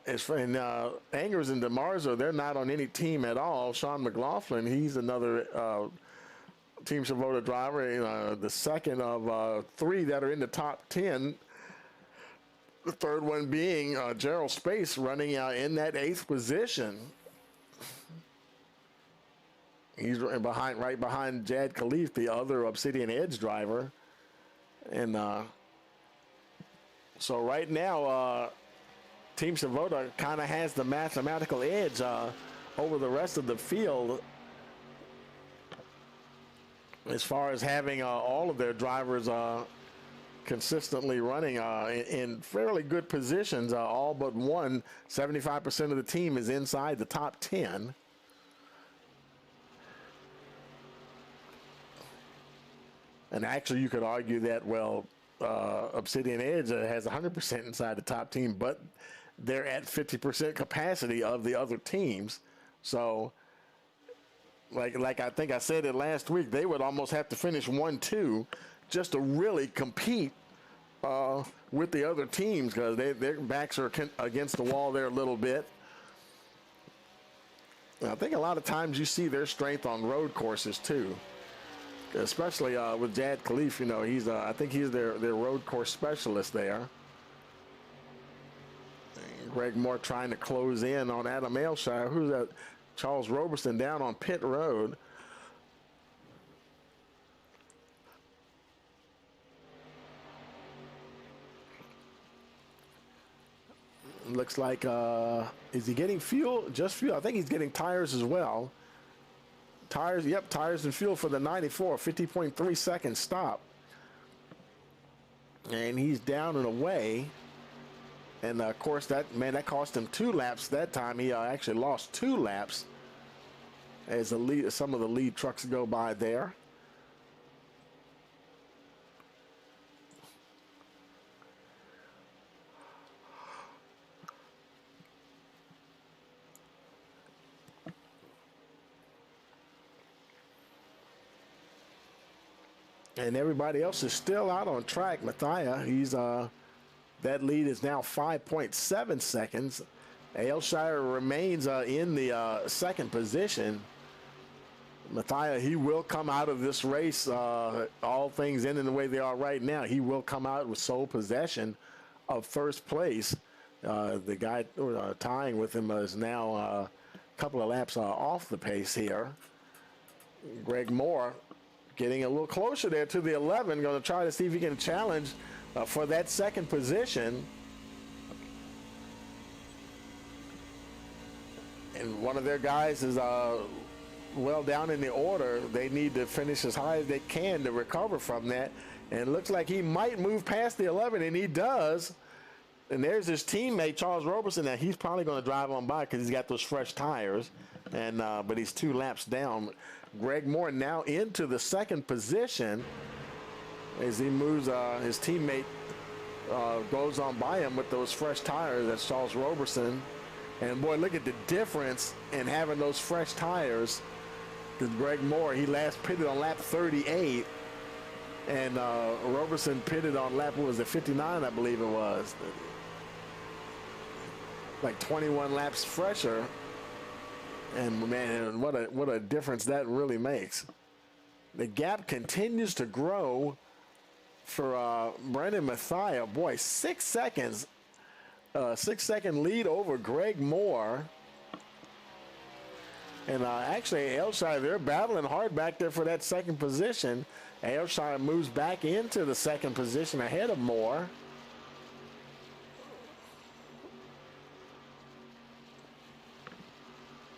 Angers and DeMarzo, they're not on any team at all. Sean McLaughlin, he's another Team Savoda driver, the second of 3 that are in the top 10. The third one being Gerald Space running in that 8th position. He's right behind Jad Khalif, the other Obsidian Edge driver. And so right now, Team Savoda kind of has the mathematical edge over the rest of the field as far as having all of their drivers consistently running in fairly good positions. All but one, 75% of the team is inside the top 10. And actually, you could argue that, well, Obsidian Edge has 100% inside the top team, but they're at 50% capacity of the other teams. So, like I think I said it last week, they would almost have to finish 1-2 just to really compete with the other teams, because their backs are against the wall there a little bit. I think a lot of times you see their strength on road courses too, especially with Jad Khalif. He's I think he's their road course specialist there. Greg Moore trying to close in on Adam Aylshire. Who's that? Charles Roberson down on pit road. Looks like, is he getting fuel? Just fuel. I think he's getting tires as well. Tires, yep, tires and fuel for the 94, 50.3 second stop. And he's down and away. And of course, that cost him 2 laps that time. He actually lost 2 laps as some of the lead trucks go by there. And everybody else is still out on track. Mathia, he's that lead is now 5.7 seconds. Aylshire remains in the second position. Mathia, he will come out of this race, all things ending the way they are right now. He will come out with sole possession of first place. The guy tying with him is now a couple of laps off the pace here. Greg Moore getting a little closer there to the 11, going to try to see if he can challenge for that second position. And one of their guys is well down in the order. They need to finish as high as they can to recover from that. And it looks like he might move past the 11, and he does. And there's his teammate, Charles Roberson. Now, he's probably going to drive on by because he's got those fresh tires. And but he's 2 laps down. Greg Moore now into the second position as he moves. His teammate goes on by him with those fresh tires. That's Charles Roberson. And boy, look at the difference in having those fresh tires. Because Greg Moore, he last pitted on lap 38. And Roberson pitted on lap, what was it, 59, I believe it was. Like 21 laps fresher. And man, what a difference that really makes. The gap continues to grow for Brendan Mathia. Boy, 6 seconds. 6-second lead over Greg Moore. And actually, Aylshire, they're battling hard back there for that second position. Aylshire moves back into the second position ahead of Moore.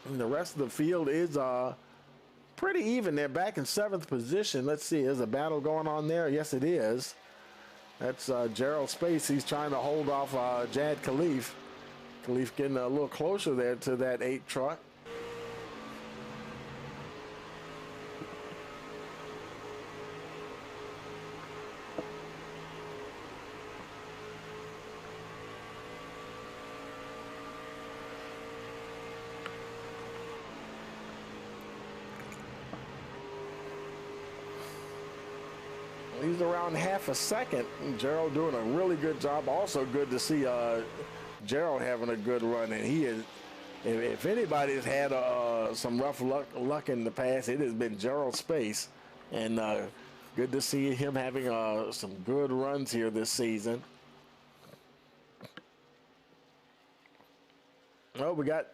And the rest of the field is pretty even. They're back in 7th position. Let's see, is a battle going on there? Yes, it is. That's Gerald Space. He's trying to hold off Jad Khalif. Khalif getting a little closer there to that 8 truck. He's around half a second. Gerald doing a really good job. Also good to see Gerald having a good run, and he is. If anybody's had some rough luck in the past, it has been Gerald Space, and good to see him having some good runs here this season. Oh, we got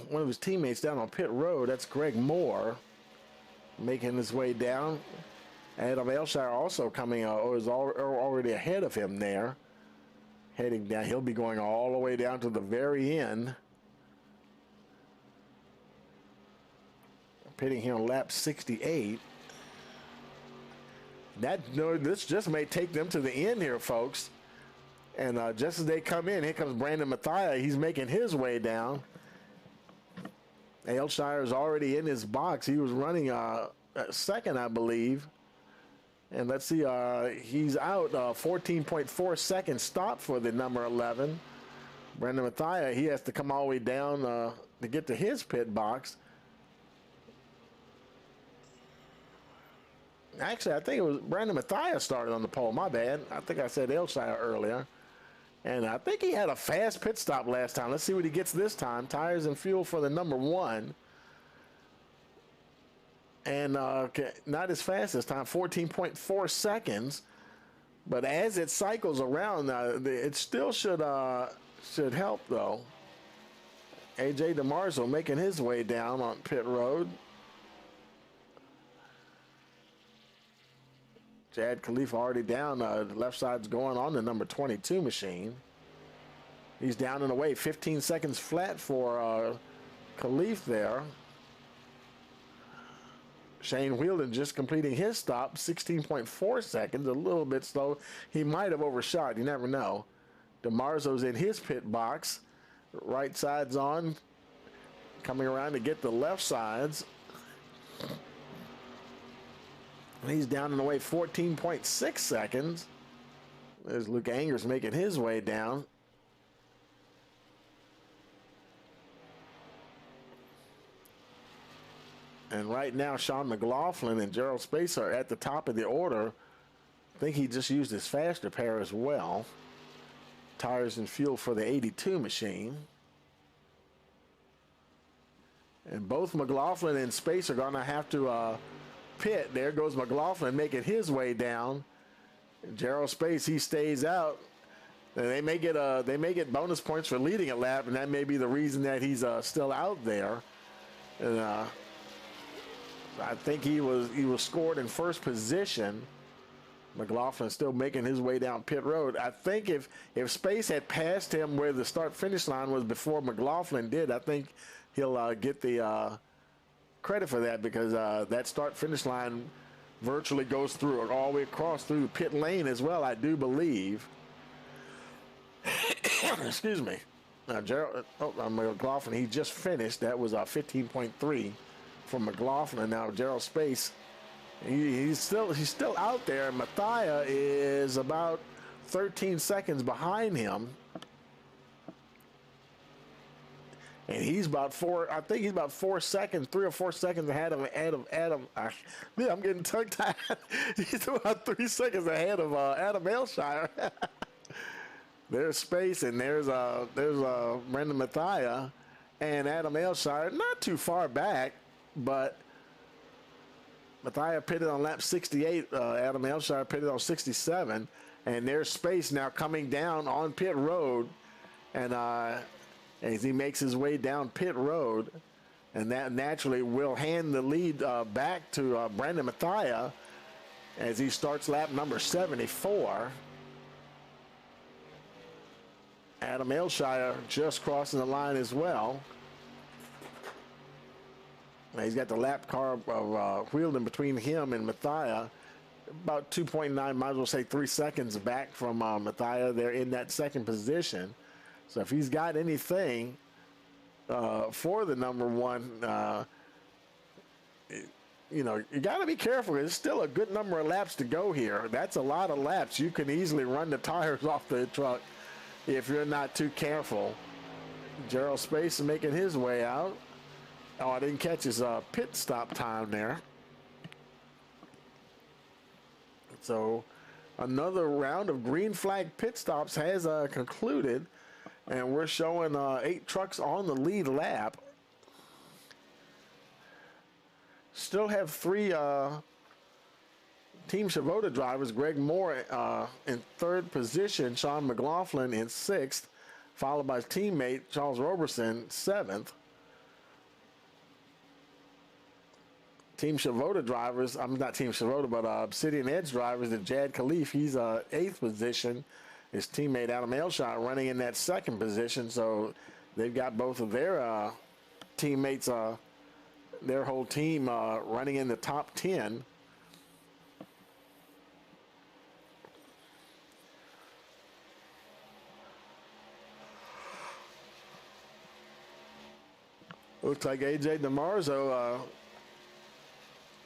one of his teammates down on pit road. That's Greg Moore making his way down. Adam Ailshire also coming is already ahead of him there. Heading down. He'll be going all the way down to the very end. Pitting here on lap 68. This just may take them to the end here, folks. And just as they come in, here comes Brandon Mathia. He's making his way down. Ailshire is already in his box. He was running second, I believe. And let's see, he's out 14.4 second stop for the number 11. Brandon Mathia, he has to come all the way down to get to his pit box. Actually, I think it was Brandon Mathia started on the pole. My bad. I think I said Ailshire earlier. And I think he had a fast pit stop last time. Let's see what he gets this time. Tires and fuel for the number 1. And not as fast this time, 14.4 seconds. But as it cycles around, it still should help, though. A.J. DeMarzo making his way down on pit road. Chad Khalifa already down. The left side's going on the number 22 machine. He's down and away. 15 seconds flat for Khalifa there. Shane Wheeldon just completing his stop. 16.4 seconds. A little bit slow. He might have overshot. You never know. DeMarzo's in his pit box. Right side's on. Coming around to get the left sides. And he's down and away 14.6 seconds. There's Luke Angers making his way down. And right now, Sean McLaughlin and Gerald Space are at the top of the order. I think he just used his faster pair as well. Tires and fuel for the 82 machine. And both McLaughlin and Space are going to have to pit. There goes McLaughlin making his way down. And Gerald Space, he stays out. And they may get bonus points for leading a lap, and that may be the reason that he's still out there. And I think he was scored in first position. McLaughlin still making his way down pit road. I think if Space had passed him where the start-finish line was before McLaughlin did, I think he'll get the credit for that, because that start-finish line virtually goes through all the way across through the pit lane as well, I do believe. Excuse me. Now, McLaughlin, he just finished. That was 15.3 from McLaughlin. Now, Gerald Space, he's still out there. Mathia is about 13 seconds behind him. And he's about 3 or 4 seconds ahead of Adam. I'm getting tongue-tied. He's about 3 seconds ahead of Adam Ailshire. There's Space, and there's Brendan Mathia, and Adam Ailshire, not too far back, but Mathia pitted on lap 68. Adam Ailshire pitted on 67, and there's Space now coming down on pit road, and as he makes his way down pit road, and that naturally will hand the lead back to Brandon Mathia as he starts lap number 74. Adam Ailshire just crossing the line as well. Now he's got the lap car of Wheeldon between him and Mathia. About 2.9, might as well say 3 seconds back from Mathia. They're in that second position. So if he's got anything for the number 1, you got to be careful. There's still a good number of laps to go here. That's a lot of laps. You can easily run the tires off the truck if you're not too careful. Gerald Space is making his way out. Oh, I didn't catch his pit stop time there. So another round of green flag pit stops has concluded. And we're showing 8 trucks on the lead lap. Still have 3 Team Shibota drivers. Greg Moore in 3rd position. Sean McLaughlin in 6th. Followed by his teammate Charles Roberson, 7th. Team Shibota drivers, I'm not Team Shibota, but Obsidian Edge drivers, the Jad Khalif, he's 8th position. His teammate Adam Ailshire running in that 2nd position. So they've got both of their teammates, their whole team running in the top 10. Looks like AJ DeMarzo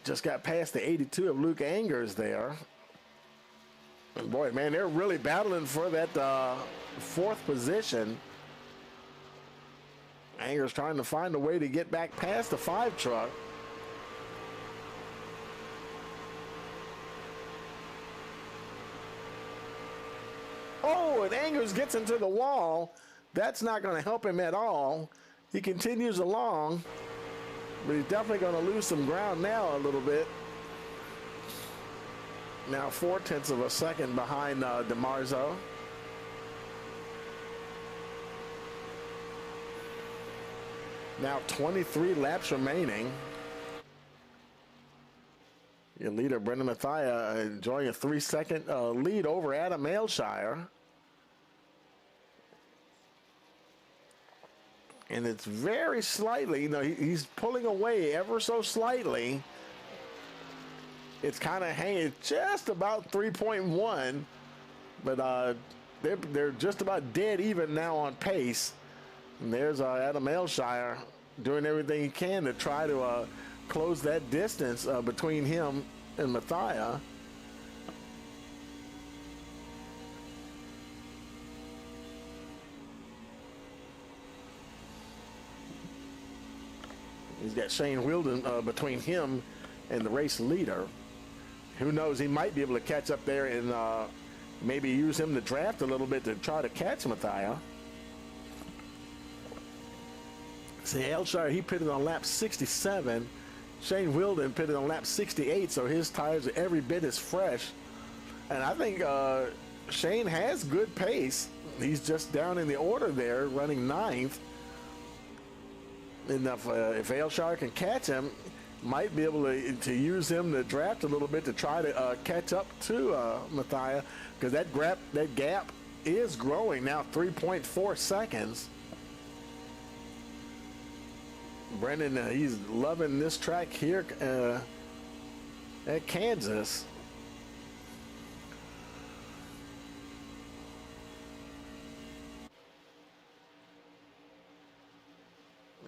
just got past the 82 of Luke Angers there. And boy, man, they're really battling for that 4th position. Angers trying to find a way to get back past the 5 truck. Oh, and Angers gets into the wall. That's not going to help him at all. He continues along, but he's definitely going to lose some ground now a little bit. Now 0.4 of a second behind DeMarzo. Now 23 laps remaining. Your leader, Brendan Mathia, enjoying a 3-second lead over Adam Ailshire. And it's very slightly, you know, he's pulling away ever so slightly. It's kind of hanging just about 3.1, but they're just about dead even now on pace. And there's Adam Ailshire doing everything he can to try to close that distance between him and Mathia. He's got Shane Wilden between him and the race leader. Who knows, he might be able to catch up there and maybe use him to draft a little bit to try to catch Mathia. See, Ailshire, he pitted on lap 67. Shane Wilden pitted on lap 68, so his tires are every bit as fresh. And I think Shane has good pace. He's just down in the order there, running 9th. And if Ailshire can catch him, might be able to use him to draft a little bit to try to catch up to Mathia, because that gap is growing now, 3.4 seconds. Brendan, he's loving this track here at Kansas.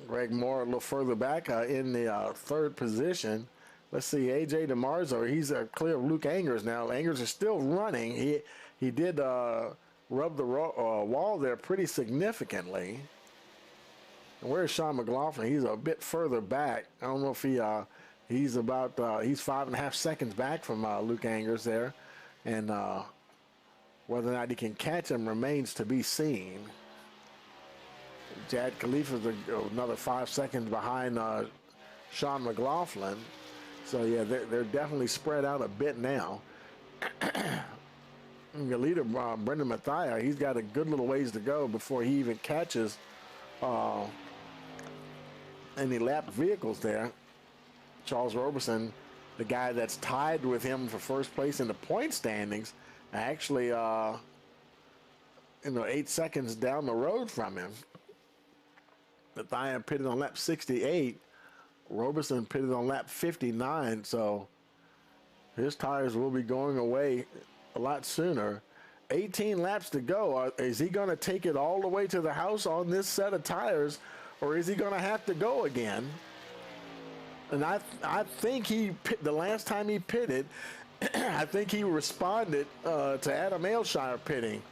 Greg Moore a little further back in the 3rd position. Let's see, AJ DeMarzo, he's clear of Luke Angers now. Angers is still running. He did rub the wall there pretty significantly. And where's Sean McLaughlin? He's a bit further back. I don't know if he's about he's 5.5 seconds back from Luke Angers there, and whether or not he can catch him remains to be seen. Jad Khalifa is another 5 seconds behind Sean McLaughlin. So, yeah, they're definitely spread out a bit now. Your leader, Brendan Mathia, he's got a good little ways to go before he even catches any lap vehicles there. Charles Roberson, the guy that's tied with him for first place in the point standings, actually, 8 seconds down the road from him. Mathia pitted on lap 68. Roberson pitted on lap 59, so his tires will be going away a lot sooner. 18 laps to go. Is he going to take it all the way to the house on this set of tires, or is he going to have to go again? And I think the last time he pitted, I think he responded to Adam Ailshire pitting,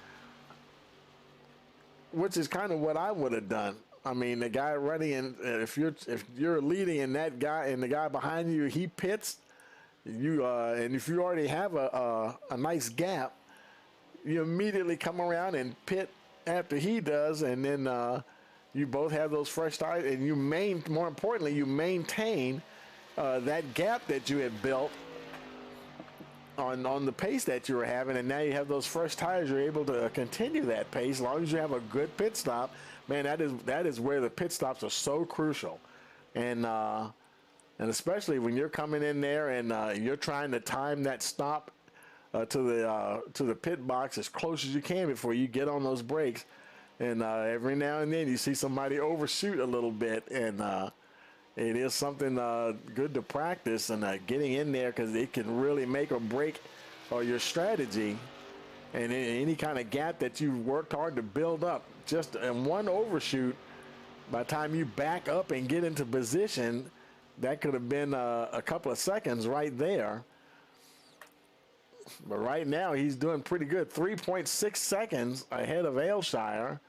which is kind of what I would have done. I mean, the guy running in, if you're leading and that guy and the guy behind you, he pits, and if you already have a nice gap, you immediately come around and pit after he does, and then you both have those fresh tires, and more importantly, you maintain that gap that you had built on the pace that you were having, and now you have those fresh tires. You're able to continue that pace as long as you have a good pit stop. Man, that is where the pit stops are so crucial, and especially when you're coming in there and you're trying to time that stop to the pit box as close as you can before you get on those brakes. And every now and then you see somebody overshoot a little bit, and it is something good to practice, and getting in there, because it can really make or break your strategy. And any kind of gap that you've worked hard to build up, just in one overshoot, by the time you back up and get into position, that could have been a couple of seconds right there. But right now he's doing pretty good, 3.6 seconds ahead of Aylshire.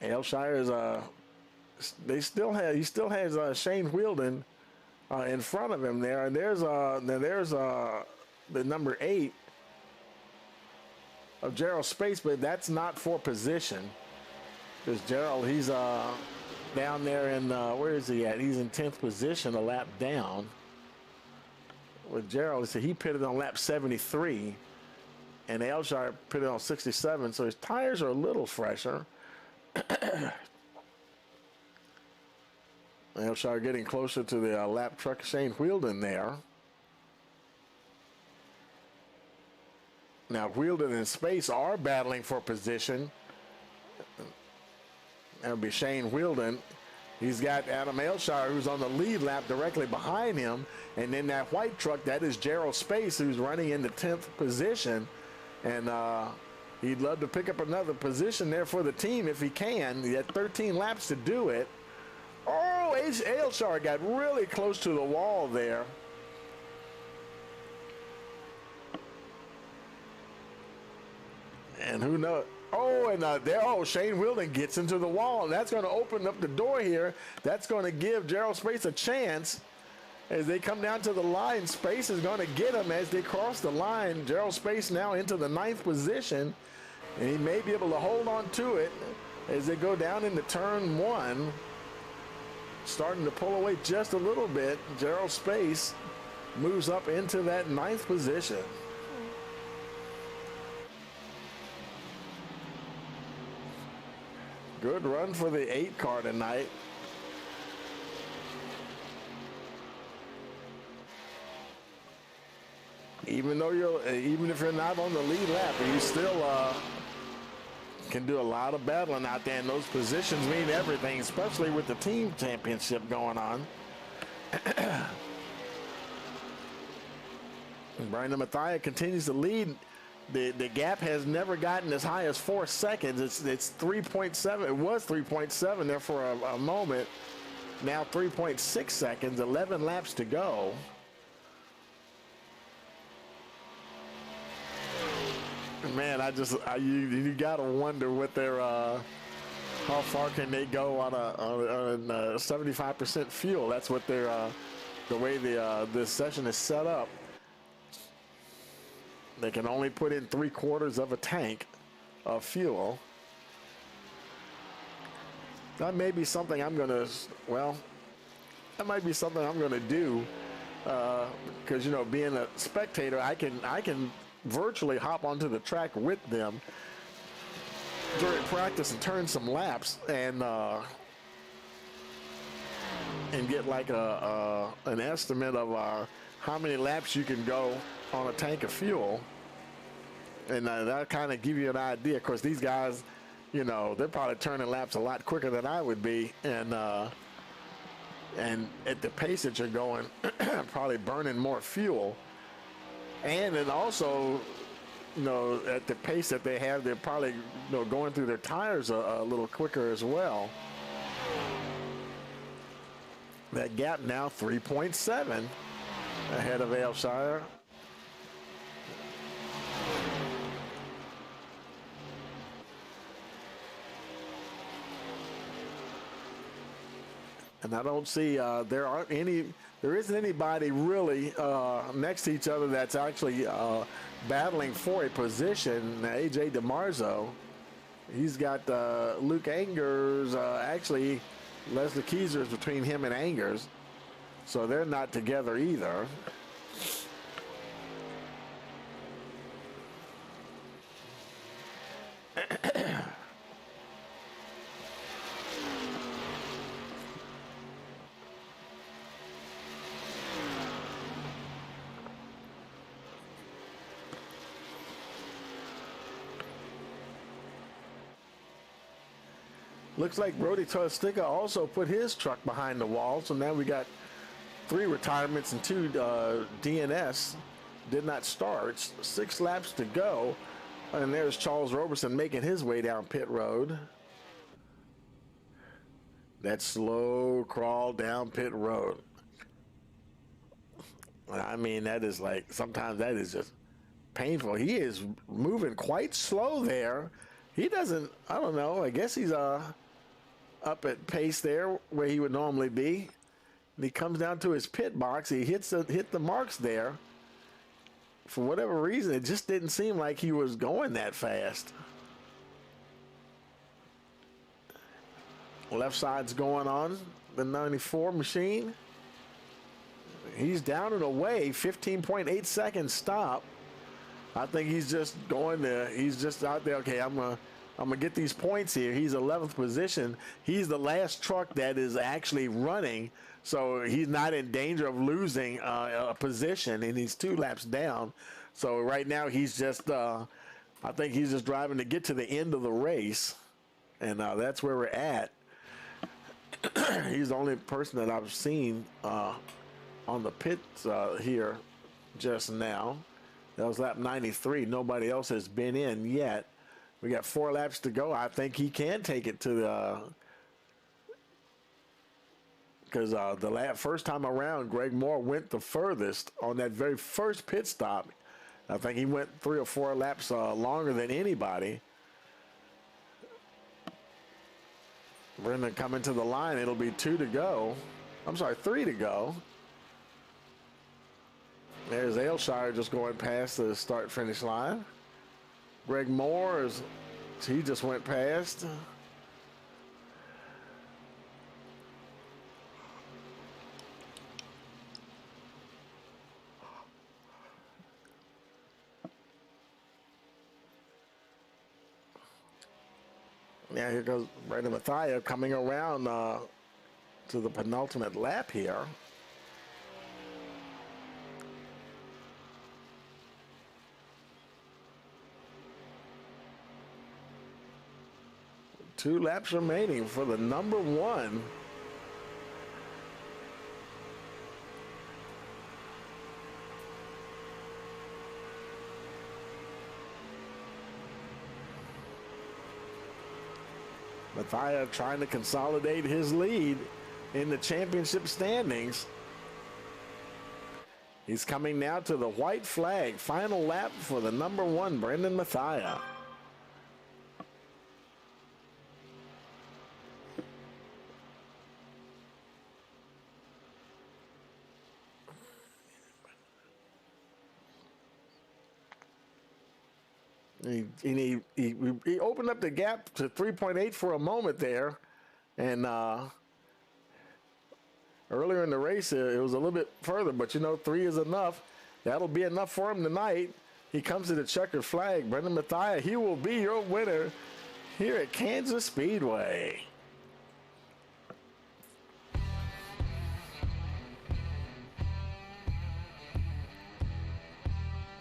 Aylshire is he still has Shane Wheeldon in front of him there, and there's the number 8 of Gerald Space, but that's not for position. Because Gerald, he's down there in where is he at? He's in 10th position, a lap down. With Gerald, so he pitted on lap 73, and Aylshire pitted on 67, so his tires are a little fresher. Aylshire getting closer to the lap truck Shane Wheeldon there. Now Wheeldon and Space are battling for position. That'll be Shane Wheeldon. He's got Adam Aylshire, who's on the lead lap directly behind him. And then that white truck, that is Gerald Space, who's running in the 10th position. And he'd love to pick up another position there for the team if he can. He had 13 laps to do it. Oh, Aylshire got really close to the wall there. And who knows? Oh, and Shane Wheeldon gets into the wall, and that's going to open up the door here. That's going to give Gerald Space a chance as they come down to the line. Space is going to get him as they cross the line. Gerald Space now into the 9th position, and he may be able to hold on to it as they go down into turn 1. Starting to pull away just a little bit. Gerald Space moves up into that 9th position. Good run for the 8 car tonight. Even if you're not on the lead lap, you still can do a lot of battling out there, and those positions mean everything, especially with the team championship going on. Brandon Mathia continues to lead. The gap has never gotten as high as 4 seconds. It's 3.7. It was 3.7 there for a moment. Now 3.6 seconds. 11 laps to go. Man, you gotta wonder what their how far can they go on a 75% fuel. That's what their the way this session is set up. They can only put in 3/4 of a tank of fuel. That may be something I'm gonna, that might be something I'm gonna do, because being a spectator, I can virtually hop onto the track with them during practice and turn some laps and get like an estimate of how many laps you can go on a tank of fuel, and that'll kind of give you an idea. Of course, these guys, they're probably turning laps a lot quicker than I would be, and at the pace that you're going, probably burning more fuel, and then also, at the pace that they have, they're probably going through their tires a little quicker as well. That gap now 3.7 ahead of Aylshire. And I don't see there isn't anybody really next to each other that's actually battling for a position. AJ DeMarzo He's got Luke Angers. Actually, Leslie Keyser is between him and Angers. So they're not together either. Looks like Brody Tostica also put his truck behind the wall. So now we got 3 retirements and 2 DNS. Did not start. 6 laps to go. And there's Charles Roberson making his way down pit road. That slow crawl down pit road. I mean, that is like, sometimes that is just painful. He is moving quite slow there. He doesn't, I don't know, I guess he's up at pace there where he would normally be. And he comes down to his pit box. He hit the marks there. For whatever reason, it just didn't seem like he was going that fast. Left side's going on the 94 machine. He's down and away, 15.8 seconds stop. I think he's just going there. He's just out there. Okay, I'm gonna get these points here. He's 11th position. He's the last truck that is actually running, so he's not in danger of losing a position, and he's 2 laps down. So right now he's just, I think he's just driving to get to the end of the race, and that's where we're at. He's the only person that I've seen on the pits here just now. That was lap 93. Nobody else has been in yet. We got 4 laps to go. I think he can take it to the, because the first time around, Greg Moore went the furthest on that very first pit stop. I think he went 3 or 4 laps longer than anybody. Brendan coming to the line. It'll be 2 to go. I'm sorry, 3 to go. There's Aylshire just going past the start-finish line. Greg Moore, he just went past. Yeah, here goes Brandon Mathia coming around to the penultimate lap here. Two laps remaining for the number 1. Mathia trying to consolidate his lead in the championship standings. He's coming now to the white flag. Final lap for the number 1, Brendan Mathia. He opened up the gap to 3.8 for a moment there, and earlier in the race it was a little bit further, but 3 is enough. That'll be enough for him tonight. He comes to the checkered flag. Brendan Mathia, he will be your winner here at Kansas Speedway.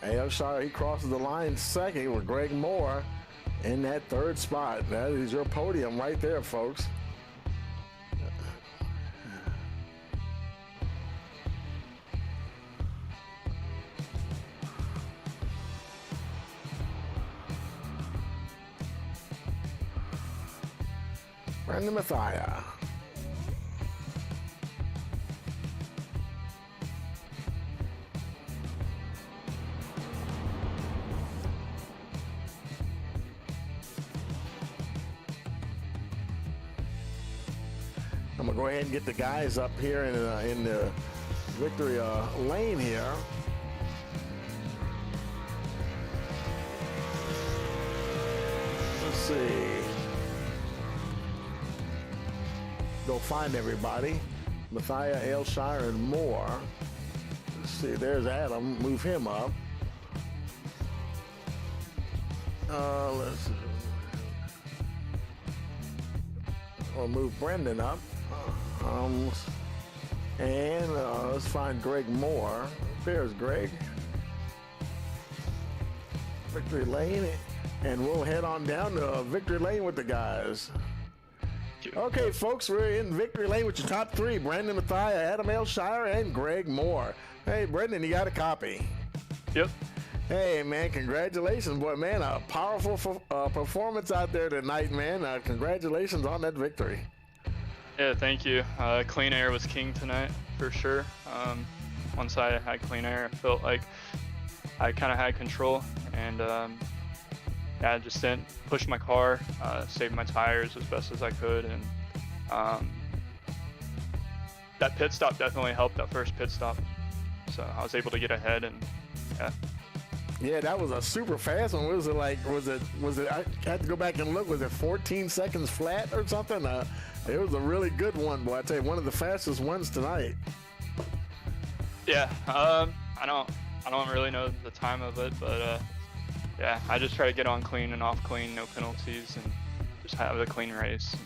Aylshire, he crosses the line second with Greg Moore in that 3rd spot. That is your podium right there, folks. Brendan Mathia. I'm gonna go ahead and get the guys up here in the victory lane here. let's see. Go find everybody. Matthias, Aylshire, and more. Let's see, there's Adam. Move him up. We'll move Brendan up. And let's find Greg Moore. There's Greg. Victory Lane. And we'll head on down to Victory Lane with the guys. Okay, folks, we're in Victory Lane with your top three. Brandon Matthias, Adam Aylshire, and Greg Moore. Hey, Brendan, you got a copy? Yep. Hey, man, congratulations, boy, man. A powerful performance out there tonight, man. Congratulations on that victory. Yeah, thank you. Clean air was king tonight, for sure. Once I had clean air, I felt like I kind of had control, and I just didn't push my car, saved my tires as best as I could, and that pit stop definitely helped, that first pit stop. So I was able to get ahead, and yeah. Yeah, that was a super fast one. Was it like, was it, I had to go back and look, was it 14 seconds flat or something? It was a really good one, boy. I tell you, one of the fastest ones tonight. Yeah, I don't really know the time of it, but yeah, I just try to get on clean and off clean, no penalties, and just have a clean race. And,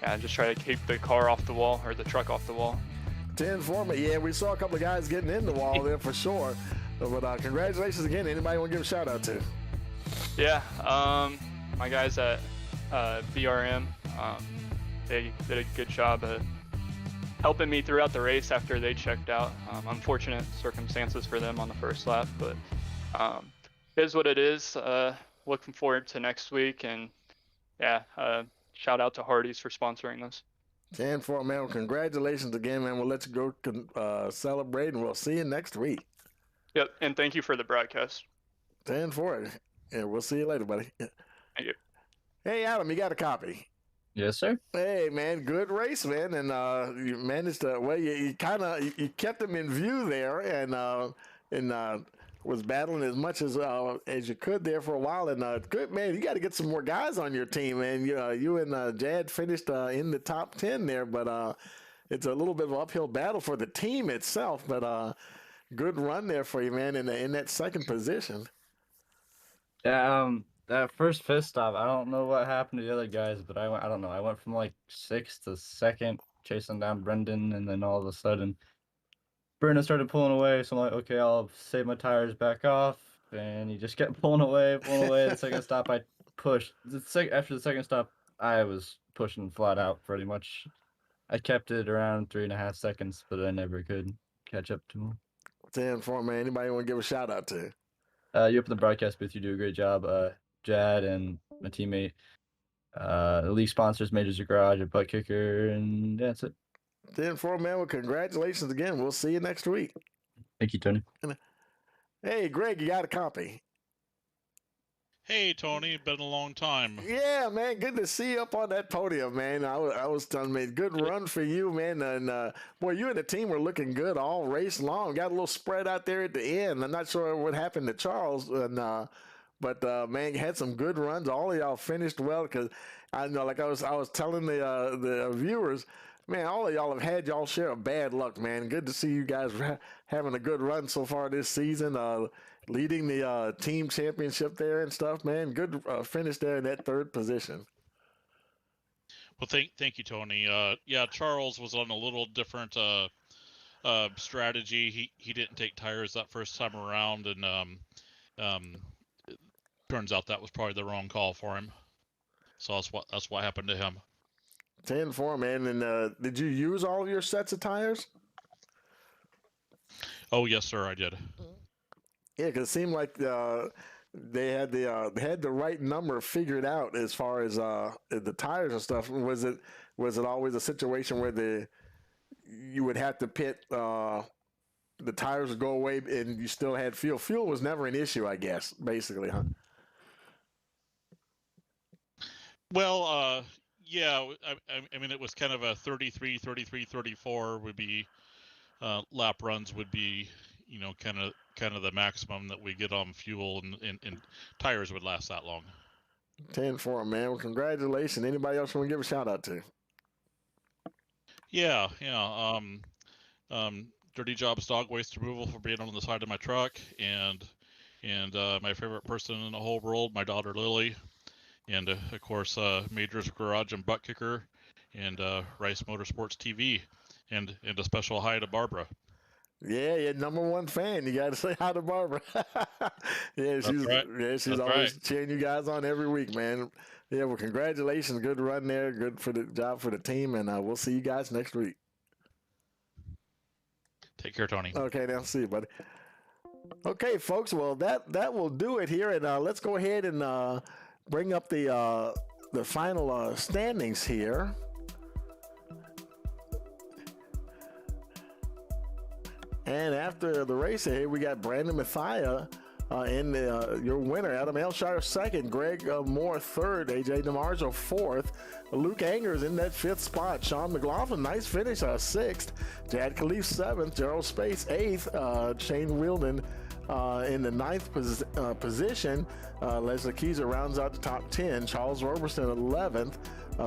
yeah, just try to keep the car off the wall, or the truck off the wall. 10-4, yeah, we saw a couple of guys getting in the wall there for sure. But congratulations again. Anybody want to give a shout out to? Yeah, my guys at BRM, they did a good job of helping me throughout the race after they checked out. Unfortunate circumstances for them on the first lap, but it is what it is. Looking forward to next week, and yeah, shout out to Hardee's for sponsoring this. 10-4, man. Well, congratulations again, man. We'll let you go celebrate, and we'll see you next week. Yep, and thank you for the broadcast. 10-4. Yeah, we'll see you later, buddy. Thank you. Hey, Adam, you got a copy? Yes, sir. Hey, man, good race, man, and you managed to. Well, you kept them in view there, and was battling as much as you could there for a while. And good, man. You got to get some more guys on your team, man. You and Jad finished in the top 10 there, but it's a little bit of an uphill battle for the team itself, but. Good run there for you, man, in that second position. Yeah, that first pit stop, I don't know what happened to the other guys, but I don't know. I went from like 6th to 2nd, chasing down Brendan, and then all of a sudden, Brendan started pulling away. So I'm like, okay, I'll save my tires back off, and he just kept pulling away. The second stop, I pushed. After the second stop, I was pushing flat out pretty much. I kept it around 3.5 seconds, but I never could catch up to him. 10-4, man. Anybody want to give a shout out to? You up in the broadcast booth, you do a great job. Jad and my teammate. The league sponsors, Majors of Garage, a butt kicker, and that's it. 10-4, man. Well, congratulations again. We'll see you next week. Thank you, Tony. Hey, Greg, you got a copy? Hey, Tony, been a long time. Yeah, man, good to see you up on that podium, man. I was telling me, good run for you, man. And boy, you and the team were looking good all race long. Got a little spread out there at the end. I'm not sure what happened to Charles, but man, you had some good runs. All of y'all finished well, because I know, like I was telling the viewers, man, all of y'all have had y'all share of bad luck, man. Good to see you guys having a good run so far this season. Leading the team championship there and stuff, man. Good finish there in that third position. Well, thank you, Tony. Yeah, Charles was on a little different strategy. He didn't take tires that first time around, and it turns out that was probably the wrong call for him. So that's what happened to him. 10-4, man. And did you use all of your sets of tires? Oh, yes, sir, I did. Yeah, because it seemed like they had the right number figured out as far as the tires and stuff. Was it always a situation where you would have to pit, the tires would go away and you still had fuel? Fuel was never an issue, I guess, basically, huh? Well, yeah, I mean, it was kind of a 33, 34 would be lap runs would be, kind of the maximum that we get on fuel, and tires would last that long. 10-4, man. Well, congratulations. Anybody else want to give a shout out to? Yeah. Dirty Jobs Dog Waste Removal for being on the side of my truck, and my favorite person in the whole world, my daughter Lily, and of course Major's Garage and Butt Kicker, and Rice Motorsports TV, and a special hi to Barbara. Yeah, #1 fan. You got to say hi to Barbara. She's That's always right. cheering you guys on every week, man. Yeah, well, congratulations. Good run there. Good for the job for the team, and we'll see you guys next week. Take care, Tony. Okay, now see you, buddy. Okay, folks. Well, that will do it here, and let's go ahead and bring up the final standings here. And after the race here, we got Brandon Mathia in your winner. Adam Elshire second, Greg Moore third, AJ DeMarzo fourth, Luke Angers in that fifth spot, Sean McLaughlin, nice finish, sixth, Jad Khalif seventh, Gerald Space eighth, Shane Wielden in the ninth position, Leslie Keyser rounds out the top 10, Charles Roberson 11th,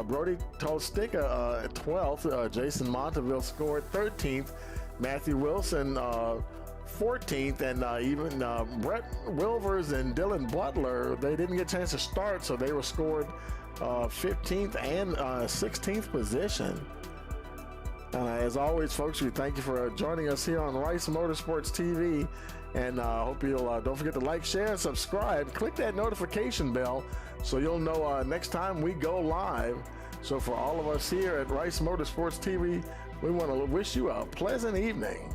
Brody Tolstica 12th, Jason Monteville scored 13th, Matthew Wilson 14th, and even Brett Wilvers and Dylan Butler, they didn't get a chance to start, so they were scored 15th and 16th position. As always, folks, we thank you for joining us here on Rice Motorsports TV, and hope you'll don't forget to like, share, and subscribe. Click that notification bell so you'll know next time we go live. So for all of us here at Rice Motorsports TV, we want to wish you a pleasant evening.